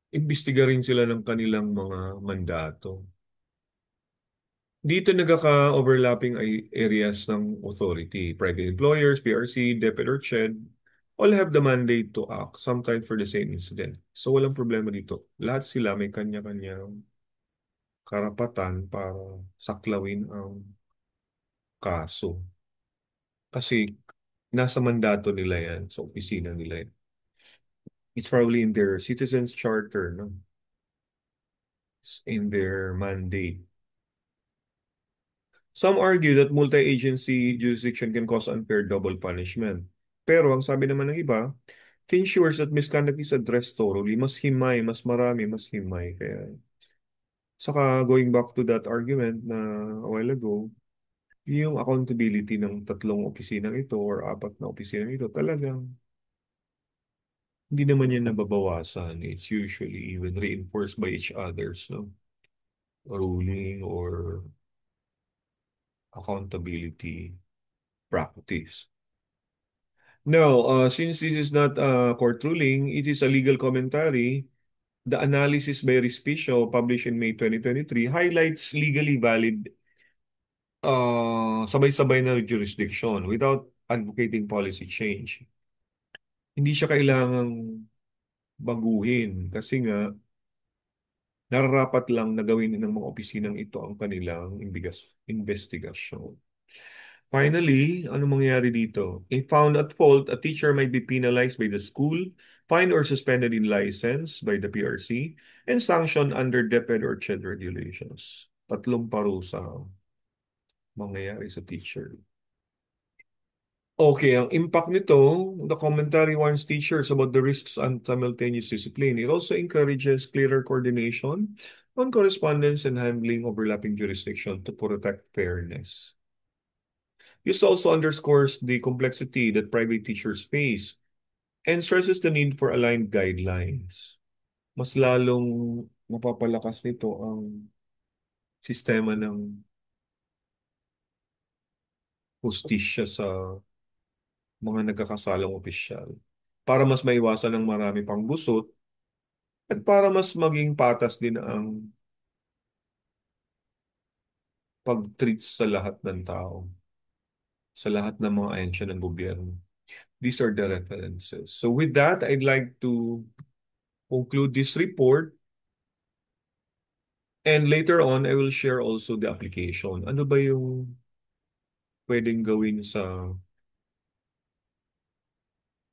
imbestiga rin sila ng kanilang mga mandato. Dito nagkaka-overlapping ay areas ng authority. Private employers, PRC, DepEd or CHED, all have the mandate to act, sometimes for the same incident. So walang problema dito. Lahat sila may kanya-kanyang karapatan para saklawin ang kaso. Kasi nasa mandato nila yan, sa opisina nila yan. It's probably in their citizens charter, no? It's in their mandate. Some argue that multi-agency jurisdiction can cause unfair double punishment. Pero ang sabi naman ng iba, it ensures that misconduct is addressed thoroughly. Mas himay, mas marami, mas himay. Kaya, saka going back to that argument na a while ago, yung accountability ng tatlong opisinang ito or apat na opisinang ito, talagang hindi naman yan nababawasan. It's usually even reinforced by each other's no, ruling or accountability practice. Now, since this is not a court ruling, it is a legal commentary. The analysis by Respicio, published in May 2023, highlights legally valid sabay-sabay na jurisdiction without advocating policy change. Hindi siya kailangang baguhin kasi nga nararapat lang na gawin ng mga opisinang ito ang kanilang investigasyon. Finally, ano mangyayari dito? If found at fault, a teacher might be penalized by the school, fined or suspended in license by the PRC, and sanctioned under DepEd or CHED regulations. Tatlong parusa ang mangyayari sa teacher. Okay, ang impact nito, the commentary warns teachers about the risks and simultaneous discipline. It also encourages clearer coordination on correspondence and handling overlapping jurisdiction to protect fairness. This also underscores the complexity that private teachers face and stresses the need for aligned guidelines. Mas lalong mapapalakas nito ang sistema ng hustisya sa mga nagkakasalang opisyal para mas maiwasan ng marami pang gusot at para mas maging patas din ang pag-treat sa lahat ng tao, sa lahat ng mga ahensya ng gobyerno. These are the references. So with that, I'd like to conclude this report. And later on, I will share also the application. Ano ba yung pwedeng gawin sa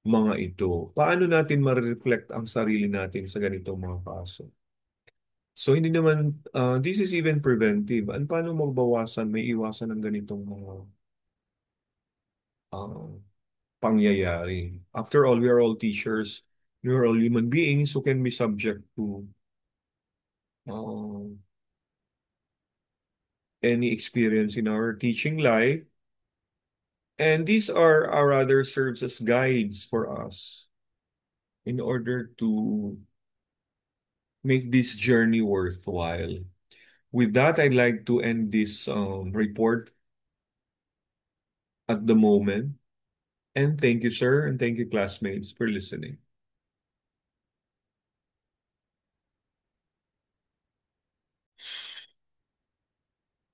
mga ito? Paano natin ma-reflect ang sarili natin sa ganitong mga kaso? So, hindi naman, this is even preventive. Paano magbawasan, may iwasan ng ganitong mga uh, pangyayari? After all, we are all teachers. We are all human beings who can be subject to uh, any experience in our teaching life. And these are rather serves as guides for us in order to make this journey worthwhile. With that, I'd like to end this report at the moment. And thank you, sir, and thank you, classmates, for listening.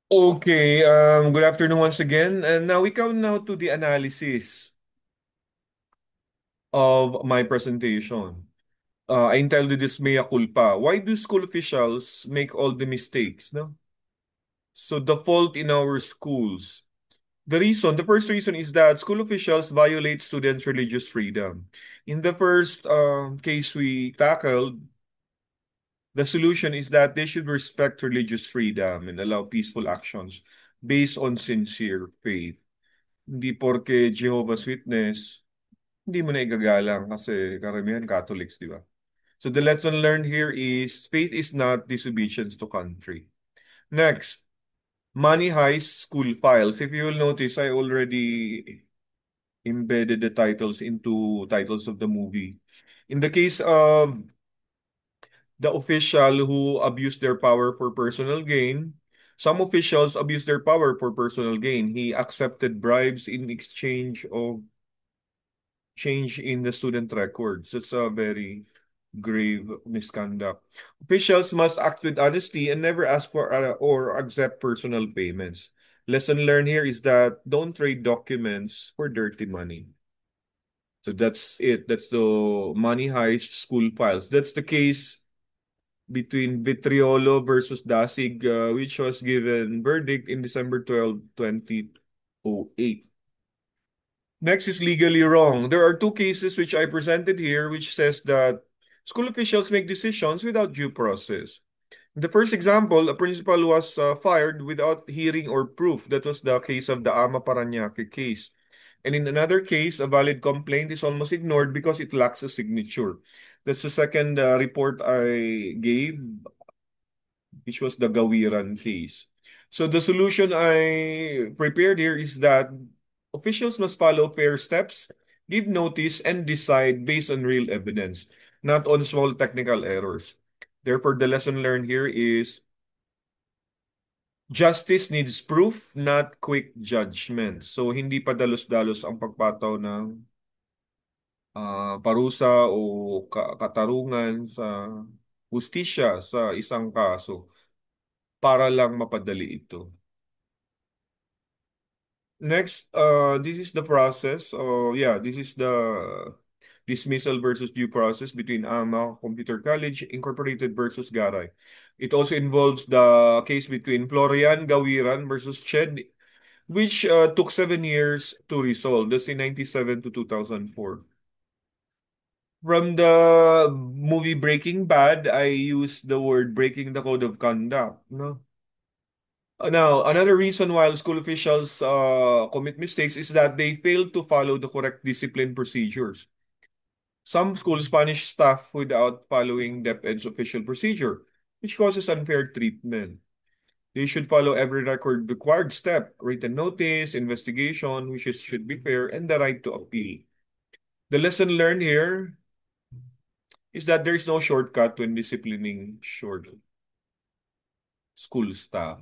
Okay, good afternoon once again. And now we come now to the analysis of my presentation. I entitled this Mea Culpa. Why do school officials make all the mistakes? No? So the fault in our schools. The first reason is that school officials violate students' religious freedom. In the first case we tackled, the solution is that they should respect religious freedom and allow peaceful actions based on sincere faith. Hindi porke Jehovah's Witness, hindi mo na igagalang kasi karamihan Catholics, di ba? So the lesson learned here is faith is not disobedience to country. Next, money heist school files. If you will notice, I already embedded the titles into titles of the movie. In the case of The official who abused their power for personal gain. Some officials abuse their power for personal gain. He accepted bribes in exchange of change in the student records. That's a very grave misconduct. Officials must act with honesty and never ask for or accept personal payments. Lesson learned here is that don't trade documents for dirty money. So that's it. That's the money heist school files. That's the case between Vitriolo versus Dasig, which was given verdict in December 12, 2008. Next is legally wrong. There are two cases which I presented here, which says that school officials make decisions without due process. In the first example, a principal was fired without hearing or proof. That was the case of the Ama Parañaque case. And in another case, a valid complaint is almost ignored because it lacks a signature. That's the second report I gave, which was the Gawiran case. So the solution I prepared here is that officials must follow fair steps, give notice, and decide based on real evidence, not on small technical errors. Therefore, the lesson learned here is justice needs proof, not quick judgment. So, hindi pa dalos-dalos ang pagpataw ng parusa o katarungan sa hustisya sa isang kaso para lang mapadali ito. Next, this is the process. Yeah, this is the dismissal versus due process between AMA Computer College Incorporated versus Garay. It also involves the case between Florian Gawiran versus Ched, which took 7 years to resolve. That's in 97 to 2004. From the movie Breaking Bad, I use the word breaking the code of conduct. No? Now, another reason why school officials commit mistakes is that they fail to follow the correct discipline procedures. Some schools punish staff without following DepEd's official procedure, which causes unfair treatment. They should follow every record required step, written notice, investigation, should be fair, and the right to appeal. The lesson learned here is that there is no shortcut when disciplining short school staff.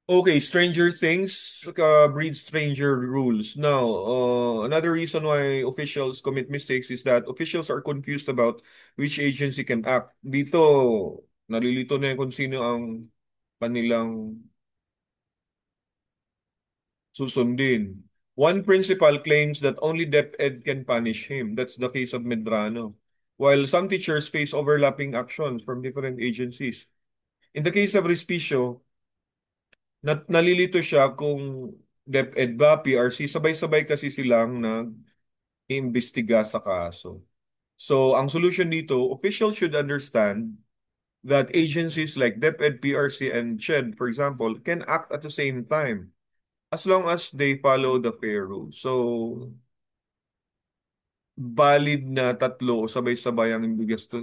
Okay, Stranger Things breeds stranger rules. Now, another reason why officials commit mistakes is that officials are confused about which agency can act. Dito, nalilito na kung sino ang kanilang susundin. One principal claims that only DepEd can punish him. That's the case of Medrano. While some teachers face overlapping actions from different agencies. In the case of Respicio, nalilito siya kung DepEd ba, PRC, sabay-sabay kasi silang nag-iimbestiga sa kaso. So, ang solution dito, officials should understand that agencies like DepEd, PRC, and CHED, for example, can act at the same time as long as they follow the fair rules. So, valid na tatlo sabay-sabay ang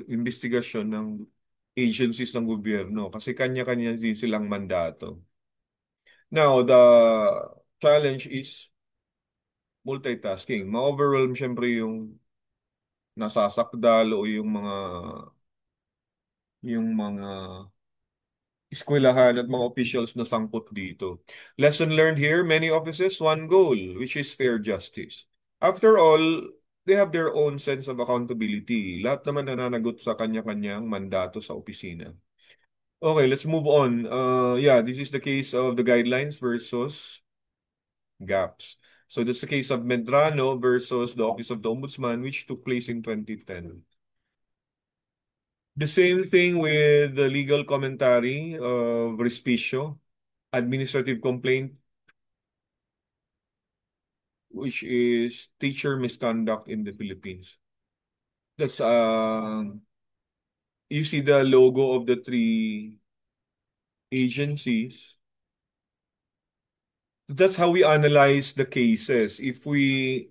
investigasyon ng agencies ng gobyerno kasi kanya-kanya din silang mandato. Now, the challenge is multitasking. Ma-overwhelm syempre yung nasasakdal o yung mga eskwelahan at mga officials na sangkot dito. Lesson learned here, many offices, one goal, which is fair justice. After all, they have their own sense of accountability. Lahat naman nananagot sa kanya-kanyang mandato sa opisina. Okay, let's move on. Yeah, this is the case of the guidelines versus gaps. So this is the case of Medrano versus the Office of the Ombudsman, which took place in 2010. The same thing with the legal commentary of Respicio, administrative complaint, which is teacher misconduct in the Philippines. That's you see the logo of the three agencies. That's how we analyze the cases. If we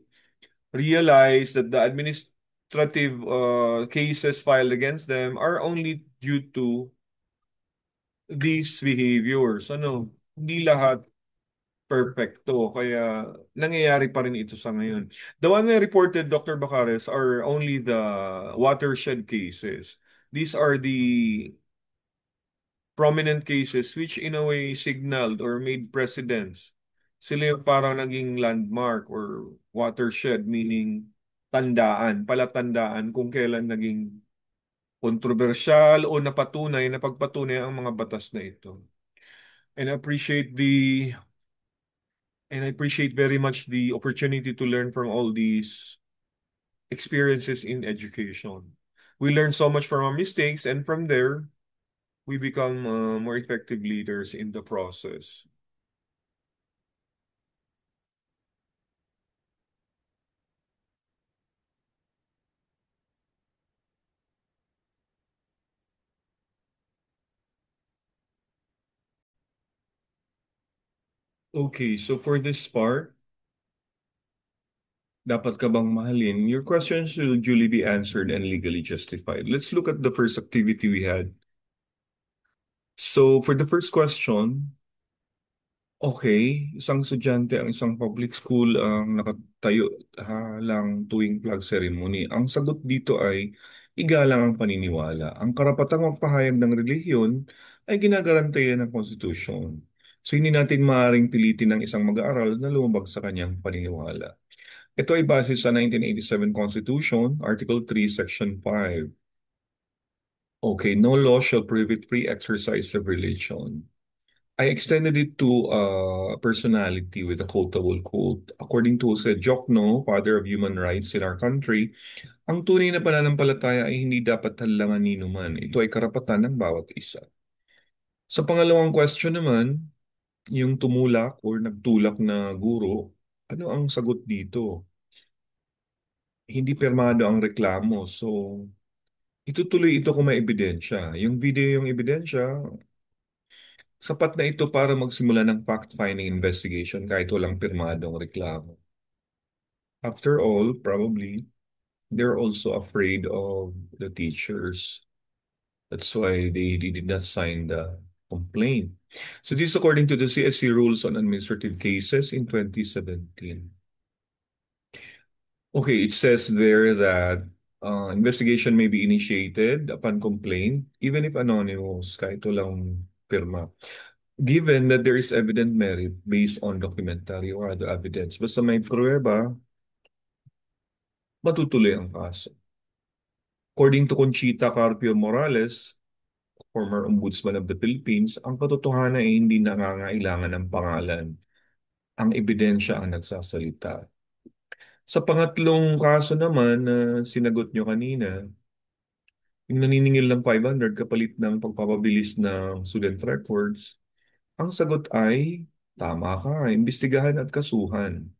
realize that the administrative cases filed against them are only due to these behaviors. Ano, hindi lahat Perfecto. Kaya nangyayari pa rin ito sa ngayon. The one I reported, Dr. Bacares, are only the watershed cases. These are the prominent cases which in a way signaled or made precedents. Sila yung parang naging landmark or watershed, meaning tandaan, palatandaan kung kailan naging kontrobersyal o napagpatunay ang mga batas na ito. And I appreciate the and I appreciate very much the opportunity to learn from all these experiences in education. We learn so much from our mistakes, and from there, we become more effective leaders in the process. Okay, so for this part, dapat ka bang mahalin? Your questions will duly be answered and legally justified. Let's look at the first activity we had. So for the first question, okay, isang estudyante ang isang public school ang nakatayo lang tuwing flag ceremony. Ang sagot dito ay igalang ang paniniwala. Ang karapatang magpahayag ng relihiyon ay ginagarantayan ng konstitusyon. So hindi natin maaaring pilitin ng isang mag-aaral na lumabag sa kanyang paniniwala. Ito ay base sa 1987 Constitution, Article 3, Section 5. Okay, no law shall prohibit free exercise of religion. I extended it to a personality with a quotable quote. According to Jose Jokno, father of human rights in our country, ang tunay na pananampalataya ay hindi dapat halangan ni numan. Ito ay karapatan ng bawat isa. Sa pangalawang question naman, yung tumulak or nagtulak na guro, ano ang sagot dito? Hindi permado ang reklamo. So, itutuloy ito kung may ebidensya. Yung video yung ebidensya, sapat na ito para magsimula ng fact-finding investigation kahit walang pirmadong reklamo. After all, probably, they're also afraid of the teachers. That's why they did not sign the complaint. So this is according to the CSC rules on administrative cases in 2017. Okay, it says there that investigation may be initiated upon complaint, even if anonymous, kahit walang pirma, given that there is evident merit based on documentary or other evidence. Basta may pruweba, matutuloy ang kaso. According to Conchita Carpio Morales, former Ombudsman of the Philippines, ang katotohanan ay hindi nangangailangan ng pangalan. Ang ebidensya ang nagsasalita. Sa pangatlong kaso naman na sinagot nyo kanina, yung naniningil ng 500 kapalit ng pagpapabilis ng student records, ang sagot ay tama ka, imbestigahan at kasuhan.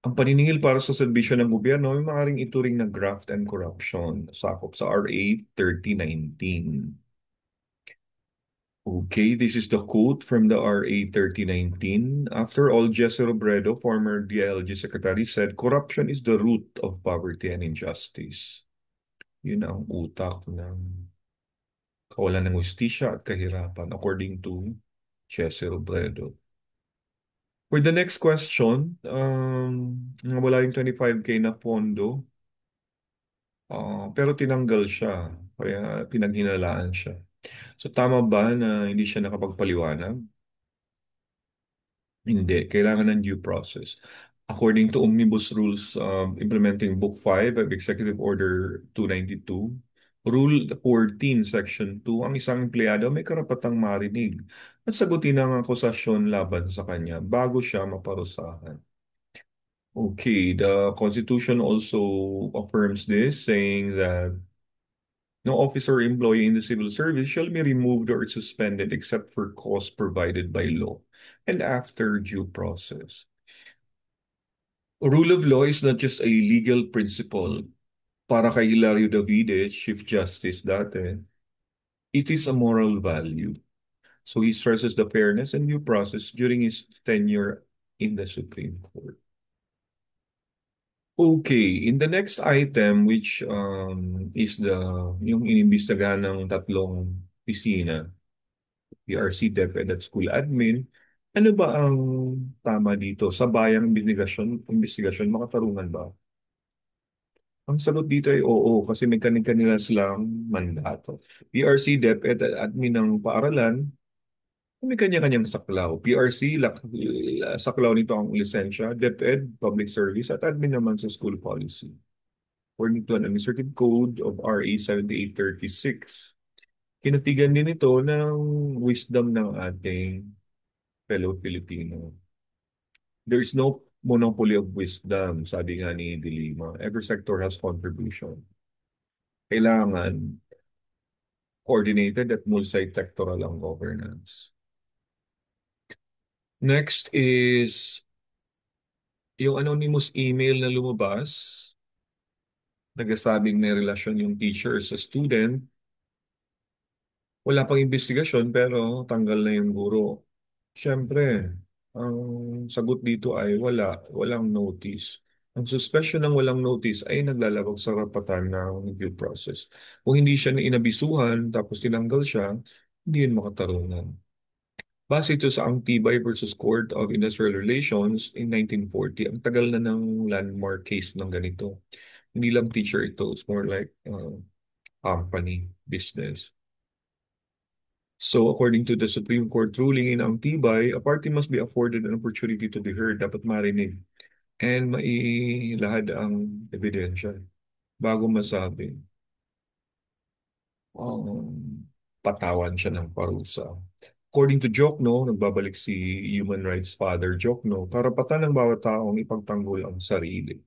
Ang paniningil para sa serbisyo ng gobyerno ay maaaring ituring na graft and corruption, sakop sa RA 3019. Okay, this is the quote from the RA 3019. After all, Jesse Robredo, former DILG secretary, said corruption is the root of poverty and injustice. Yun ang utak ng kawalan ng hustisya at kahirapan, according to Jesse Robredo. For the next question, wala yung 25K na pondo, pero tinanggal siya, kaya pinaghinalaan siya. So tama ba na hindi siya nakapagpaliwanag? Hindi, kailangan ng due process. According to Omnibus Rules implementing Book 5 of Executive Order 292, Rule 14, Section 2, ang isang empleyado may karapatang marinig at sagutin ang akusasyon laban sa kanya bago siya maparusahan. Okay, the Constitution also affirms this, saying that no officer or employee in the civil service shall be removed or suspended except for cause provided by law and after due process. Rule of law is not just a legal principle. Para kay Hilario Davides, Chief Justice dati, it is a moral value. So he stresses the fairness and due process during his tenure in the Supreme Court. Okay, in the next item, which is yung inimbestigahan ng tatlong pisina, PRC, DepEd at School Admin. Ano ba ang tama dito? Sa bayang investigasyon, makatarungan ba? Ang sagot dito ay oo, kasi may kanil-kanila silang mandato. PRC, DepEd at admin ng paaralan, may kanya-kanyang saklaw. PRC, saklaw nito ang lisensya, DepEd, public service, at admin naman sa school policy. According to an administrative code of RA 7836. Kinatigan din ito ng wisdom ng ating fellow Filipino. There is no monopoly of wisdom, sabi nga ni Dilima. Every sector has contribution. Kailangan coordinated at multi-sectoral ang governance. Next is yung anonymous email na lumabas, nagsasabing may relasyon yung teacher sa student. Wala pang investigasyon pero tanggal na yung guro. Siyempre, ang sagot dito ay walang notice. Ang suspension ng walang notice ay naglalabag sa karapatan ng review process. Kung hindi siya na inabisuhan tapos tinanggal siya, hindi yun makatarungan. Base ito sa ang Tibay versus Court of Industrial Relations in 1940. Ang tagal na ng landmark case ng ganito. Hindi lang teacher ito, it's more like company, business. So according to the Supreme Court ruling in ang Tibay, a party must be afforded an opportunity to be heard, dapat marinig, and mailahad ang ebidensya bago masabi. Patawan siya ng parusa. According to Jokno, nagbabalik si Human Rights Father Jokno, karapatan ng bawat taong ipagtanggol ang sarili.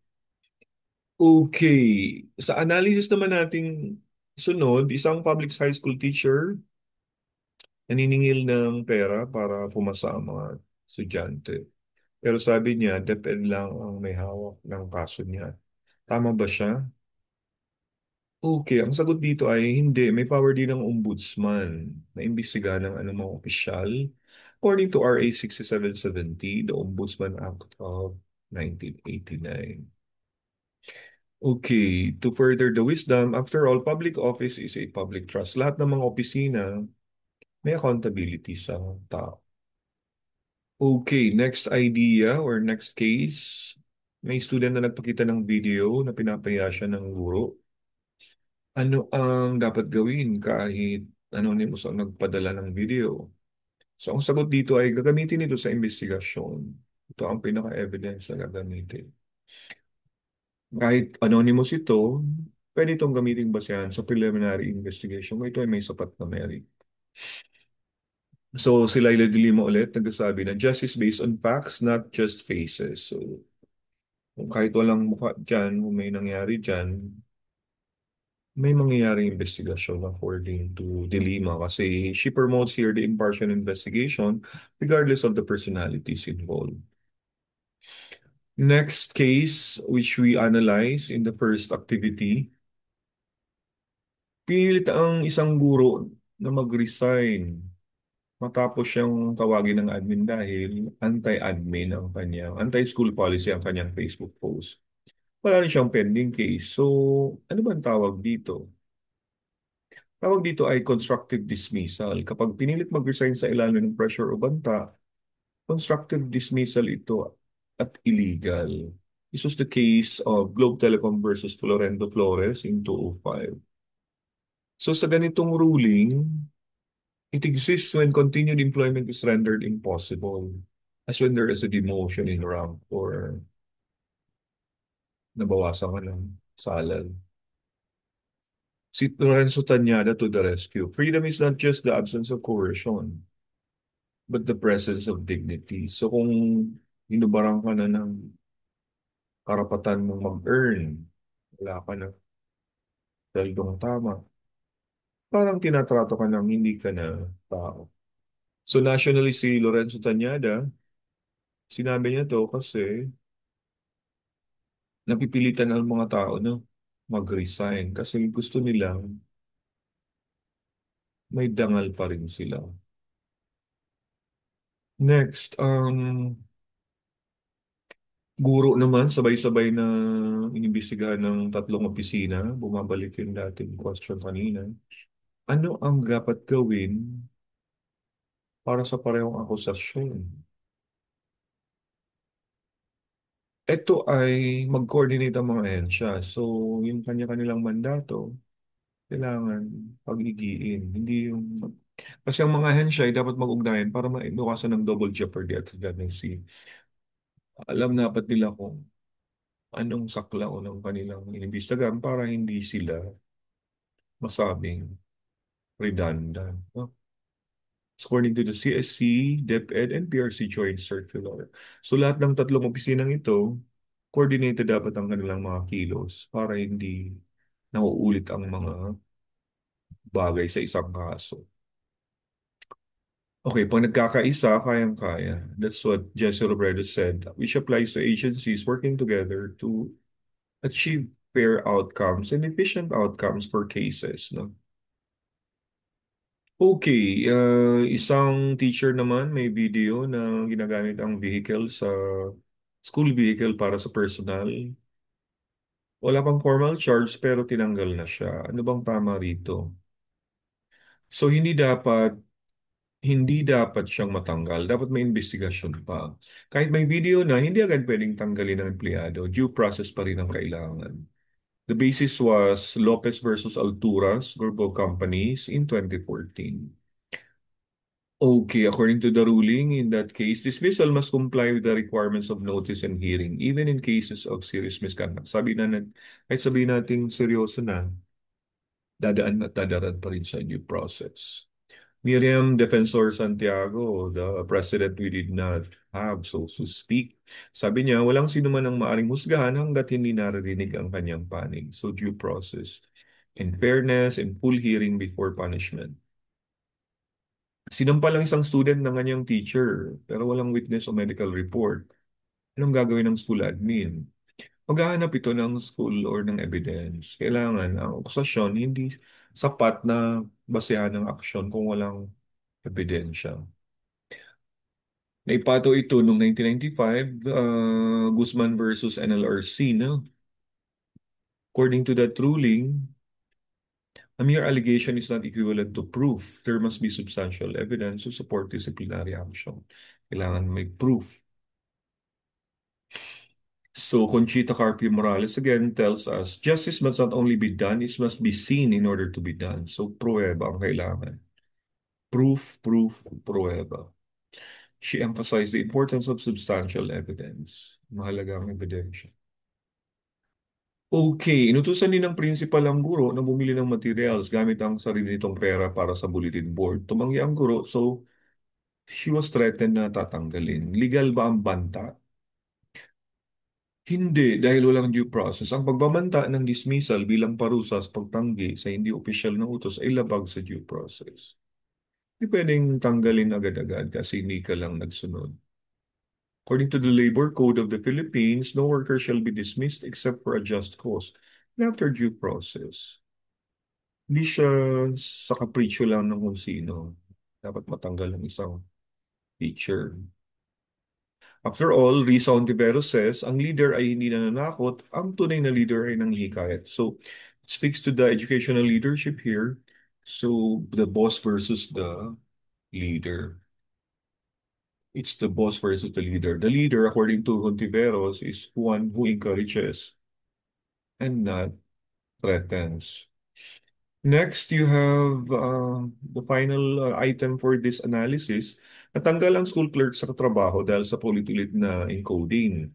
Okay, sa analysis naman nating sunod, isang public high school teacher naniningil ng pera para pumasa ang mga estudyante. Pero sabi niya, DepEd lang ang may hawak ng kaso niya. Tama ba siya? Okay, ang sagot dito ay hindi. May power din ng ombudsman na imbestigahan ng anumang opisyal. According to RA 6770, the Ombudsman Act of 1989. Okay, to further the wisdom, after all, public office is a public trust. Lahat ng mga opisina may accountability sa tao. Okay, next idea or next case. May student na nagpakita ng video na pinapaya siya ng guro. Ano ang dapat gawin kahit anonymous ang nagpadala ng video? So, ang sagot dito ay gagamitin ito sa investigasyon. Ito ang pinaka-evidence na gagamitin. Kahit anonymous ito, pwede itong gamitin basehan sa preliminary investigation kung ito ay may sapat na merit. So, si Laila de Lima ulit nagsasabi na justice based on facts, not just faces. So, kung kahit walang mukha dyan, kung may nangyari dyan, may mangyayaring investigasyon according to De Lima kasi she promotes here the impartial investigation regardless of the personalities involved. Next case, which we analyze in the first activity, pinilit ang isang guro na mag-resign matapos siyang tawagin ng admin dahil anti-admin ang kanyang, anti-school policy ang kanyang Facebook post. Wala rin siyang pending case. So, ano ba ang tawag dito? Tawag dito ay constructive dismissal. Kapag pinilit mag-resign sa ilalim ng pressure o banta, constructive dismissal ito at illegal. This was the case of Globe Telecom versus Florendo Flores in 2005. So sa ganitong ruling, it exists when continued employment is rendered impossible, as when there is a demotion in rank or nabawasan ka ng salary. Si Lorenzo Tanyada to the rescue. Freedom is not just the absence of coercion, but the presence of dignity. So kung inubarang ka na ng karapatan mong mag-earn, wala ka na daldong tama, parang tinatrato ka ng hindi ka na tao. So nationally si Lorenzo Tanyada, sinabi niya to kasi napipilitan ang mga tao na mag-resign kasi gusto nilang may dangal pa rin sila. Next, guro naman, sabay-sabay na inimbestigahan ng tatlong opisina. Bumabalik yung dating question kanina. Ano ang dapat gawin para sa parehong akusasyon. Ito ay mag-coordinate ang mga ahensya. So, yung kanya-kanilang mandato, kailangan pag-igiin. Hindi yung... Kasi ang mga ahensya ay dapat mag-ugnayan para maiwasan ng double jeopardy at redundancy. Alam na dapat nila kung anong saklaw ng kanilang inimbestigahan para hindi sila masabing redundant. No? According to the CSC, DepEd, and PRC Joint Circular. So lahat ng tatlong opisinang ito, coordinated dapat ang kanilang mga kilos para hindi nauulit ang mga bagay sa isang kaso. Okay, pag nagkakaisa, kayang-kaya. That's what Jesse Robredo said, which applies to agencies working together to achieve fair outcomes and efficient outcomes for cases. No? Okay, isang teacher naman may video na ginagamit ang vehicle sa school vehicle para sa personal. Wala pang formal charge pero tinanggal na siya. Ano bang tama rito? So hindi dapat siyang matanggal. Dapat may investigasyon pa. Kahit may video na, hindi agad pwedeng tanggalin ng empleyado. Due process pa rin ang kailangan. The basis was Lopez versus Alturas, Group of Companies in 2014. Okay, according to the ruling, in that case, dismissal must comply with the requirements of notice and hearing, even in cases of serious misconduct. Kahit sabihin natin seryoso na, dadaan at dadaran pa rin sa due process. Miriam Defensor Santiago, the president we did not have, so to speak. Sabi niya, walang sino man ang maaring husgahan hanggat hindi naririnig ang kanyang panig. So due process. In fairness and full hearing before punishment. Sinampal lang isang student ng kanyang teacher, pero walang witness o medical report. Anong gagawin ng school admin? Maghahanap ito ng school or ng evidence. Kailangan ang akusasyon hindi sapat na basehan ng aksyon kung walang ebidensya. Naipato ito noong 1995, Guzman versus NLRC, no? According to that ruling, a mere allegation is not equivalent to proof. There must be substantial evidence to support disciplinary action. Kailangan may proof. So Conchita Carpio Morales again tells us, justice must not only be done, it must be seen in order to be done. So pruweba ang kailangan. Proof, proof, pruweba. She emphasized the importance of substantial evidence. Mahalaga ang ebidensya. Okay, inutusan din ng principal ang guro na bumili ng materials gamit ang sarili nitong pera para sa bulletin board. Tumanggi ang guro, so she was threatened na tatanggalin. Legal ba ang banta? Hindi, dahil walang due process. Ang pagbabanta ng dismissal bilang parusa sa pagtanggi sa hindi opisyal na utos ay labag sa due process. Hindi pwedeng tanggalin agad-agad kasi hindi ka lang nagsunod. According to the Labor Code of the Philippines, no worker shall be dismissed except for a just cause and after due process. Hindi siya sa kapritsyo lang ng kung sino. Dapat matanggal ang isang teacher. After all, Risa Ontiveros says, ang leader ay hindi nananakot, ang tunay na leader ay nanghihikayat. So, it speaks to the educational leadership here. So, the boss versus the leader. It's the boss versus the leader. The leader, according to Ontiveros, is one who encourages and not threatens. Next, you have the final item for this analysis. Natanggal ang school clerk sa trabaho dahil sa paulit-ulit na encoding.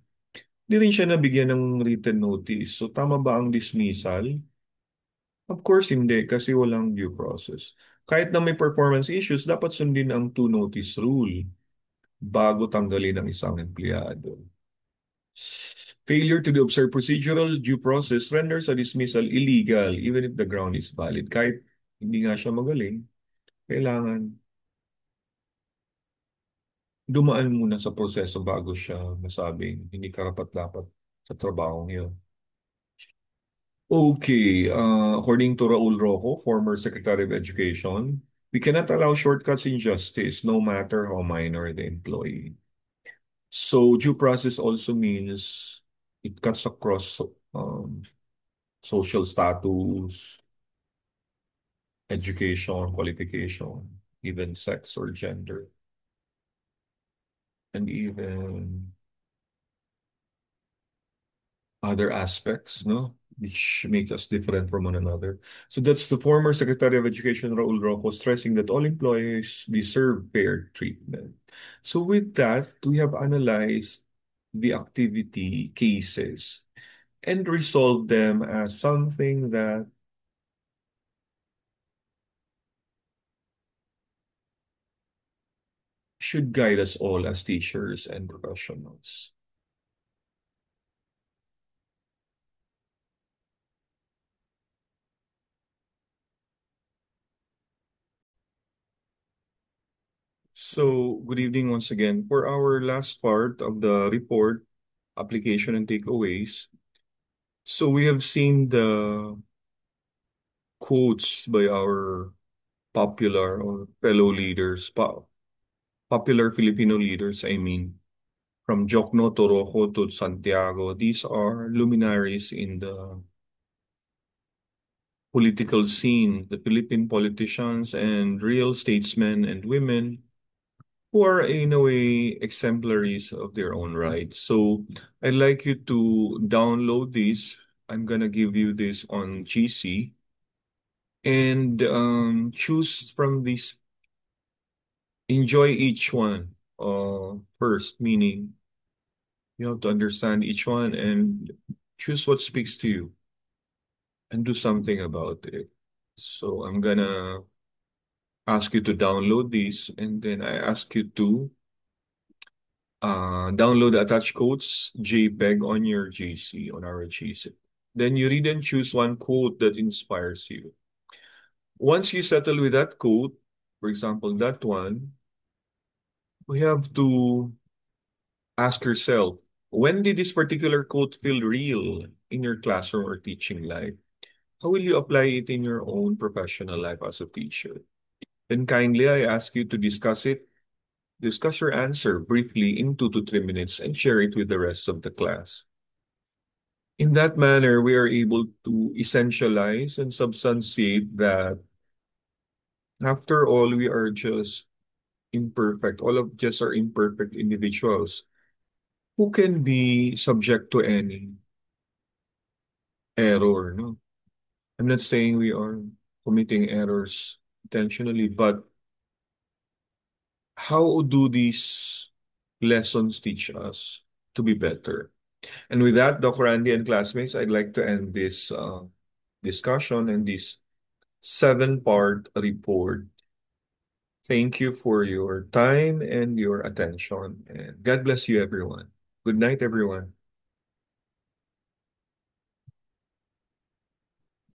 Hindi rin siya nabigyan ng written notice. So tama ba ang dismissal? Of course hindi kasi walang due process. Kahit na may performance issues, dapat sundin ang two-notice rule bago tanggalin ang isang empleyado. Failure to observe procedural due process renders a dismissal illegal even if the ground is valid. Kahit hindi nga siya magaling, kailangan dumaan muna sa proseso bago siya masabing hindi karapat-dapat sa trabaho niya. Okay, according to Raul Roco, former Secretary of Education, we cannot allow shortcuts in justice, no matter how minor the employee. So due process also means it cuts across social status, education, qualification. even sex or gender, and even other aspects, no, which make us different from one another. So that's the former Secretary of Education, Raul Roco, stressing that all employees deserve fair treatment. So with that, we have analyzed the activity cases and resolved them as something that should guide us all as teachers and professionals. So, good evening once again. For our last part of the report, application and takeaways. So, we have seen the quotes by our popular or fellow leaders, popular Filipino leaders, I mean, from Jokno Toroco to Santiago. These are luminaries in the political scene, the Philippine politicians and real statesmen and women who are in a way exemplaries of their own right. So I'd like you to download this. I'm gonna give you this on GC and choose from these. Enjoy each one first, meaning you have to understand each one and choose what speaks to you and do something about it. So I'm gonna ask you to download this and then I ask you to download the attached codes JPEG on your GC, on our GC. Then you read and choose one quote that inspires you. Once you settle with that quote, for example, that one, we have to ask yourself, when did this particular quote feel real in your classroom or teaching life? How will you apply it in your own professional life as a teacher? Then kindly I ask you to discuss your answer briefly in 2 to 3 minutes and share it with the rest of the class. In that manner, we are able to essentialize and substantiate that after all, we are just imperfect. All of us are imperfect individuals who can be subject to any error. No, I'm not saying we are committing errors intentionally, but how do these lessons teach us to be better? And with that, Dr. Andy and classmates, I'd like to end this discussion and this seven-part report. Thank you for your time and your attention. And God bless you, everyone. Good night, everyone.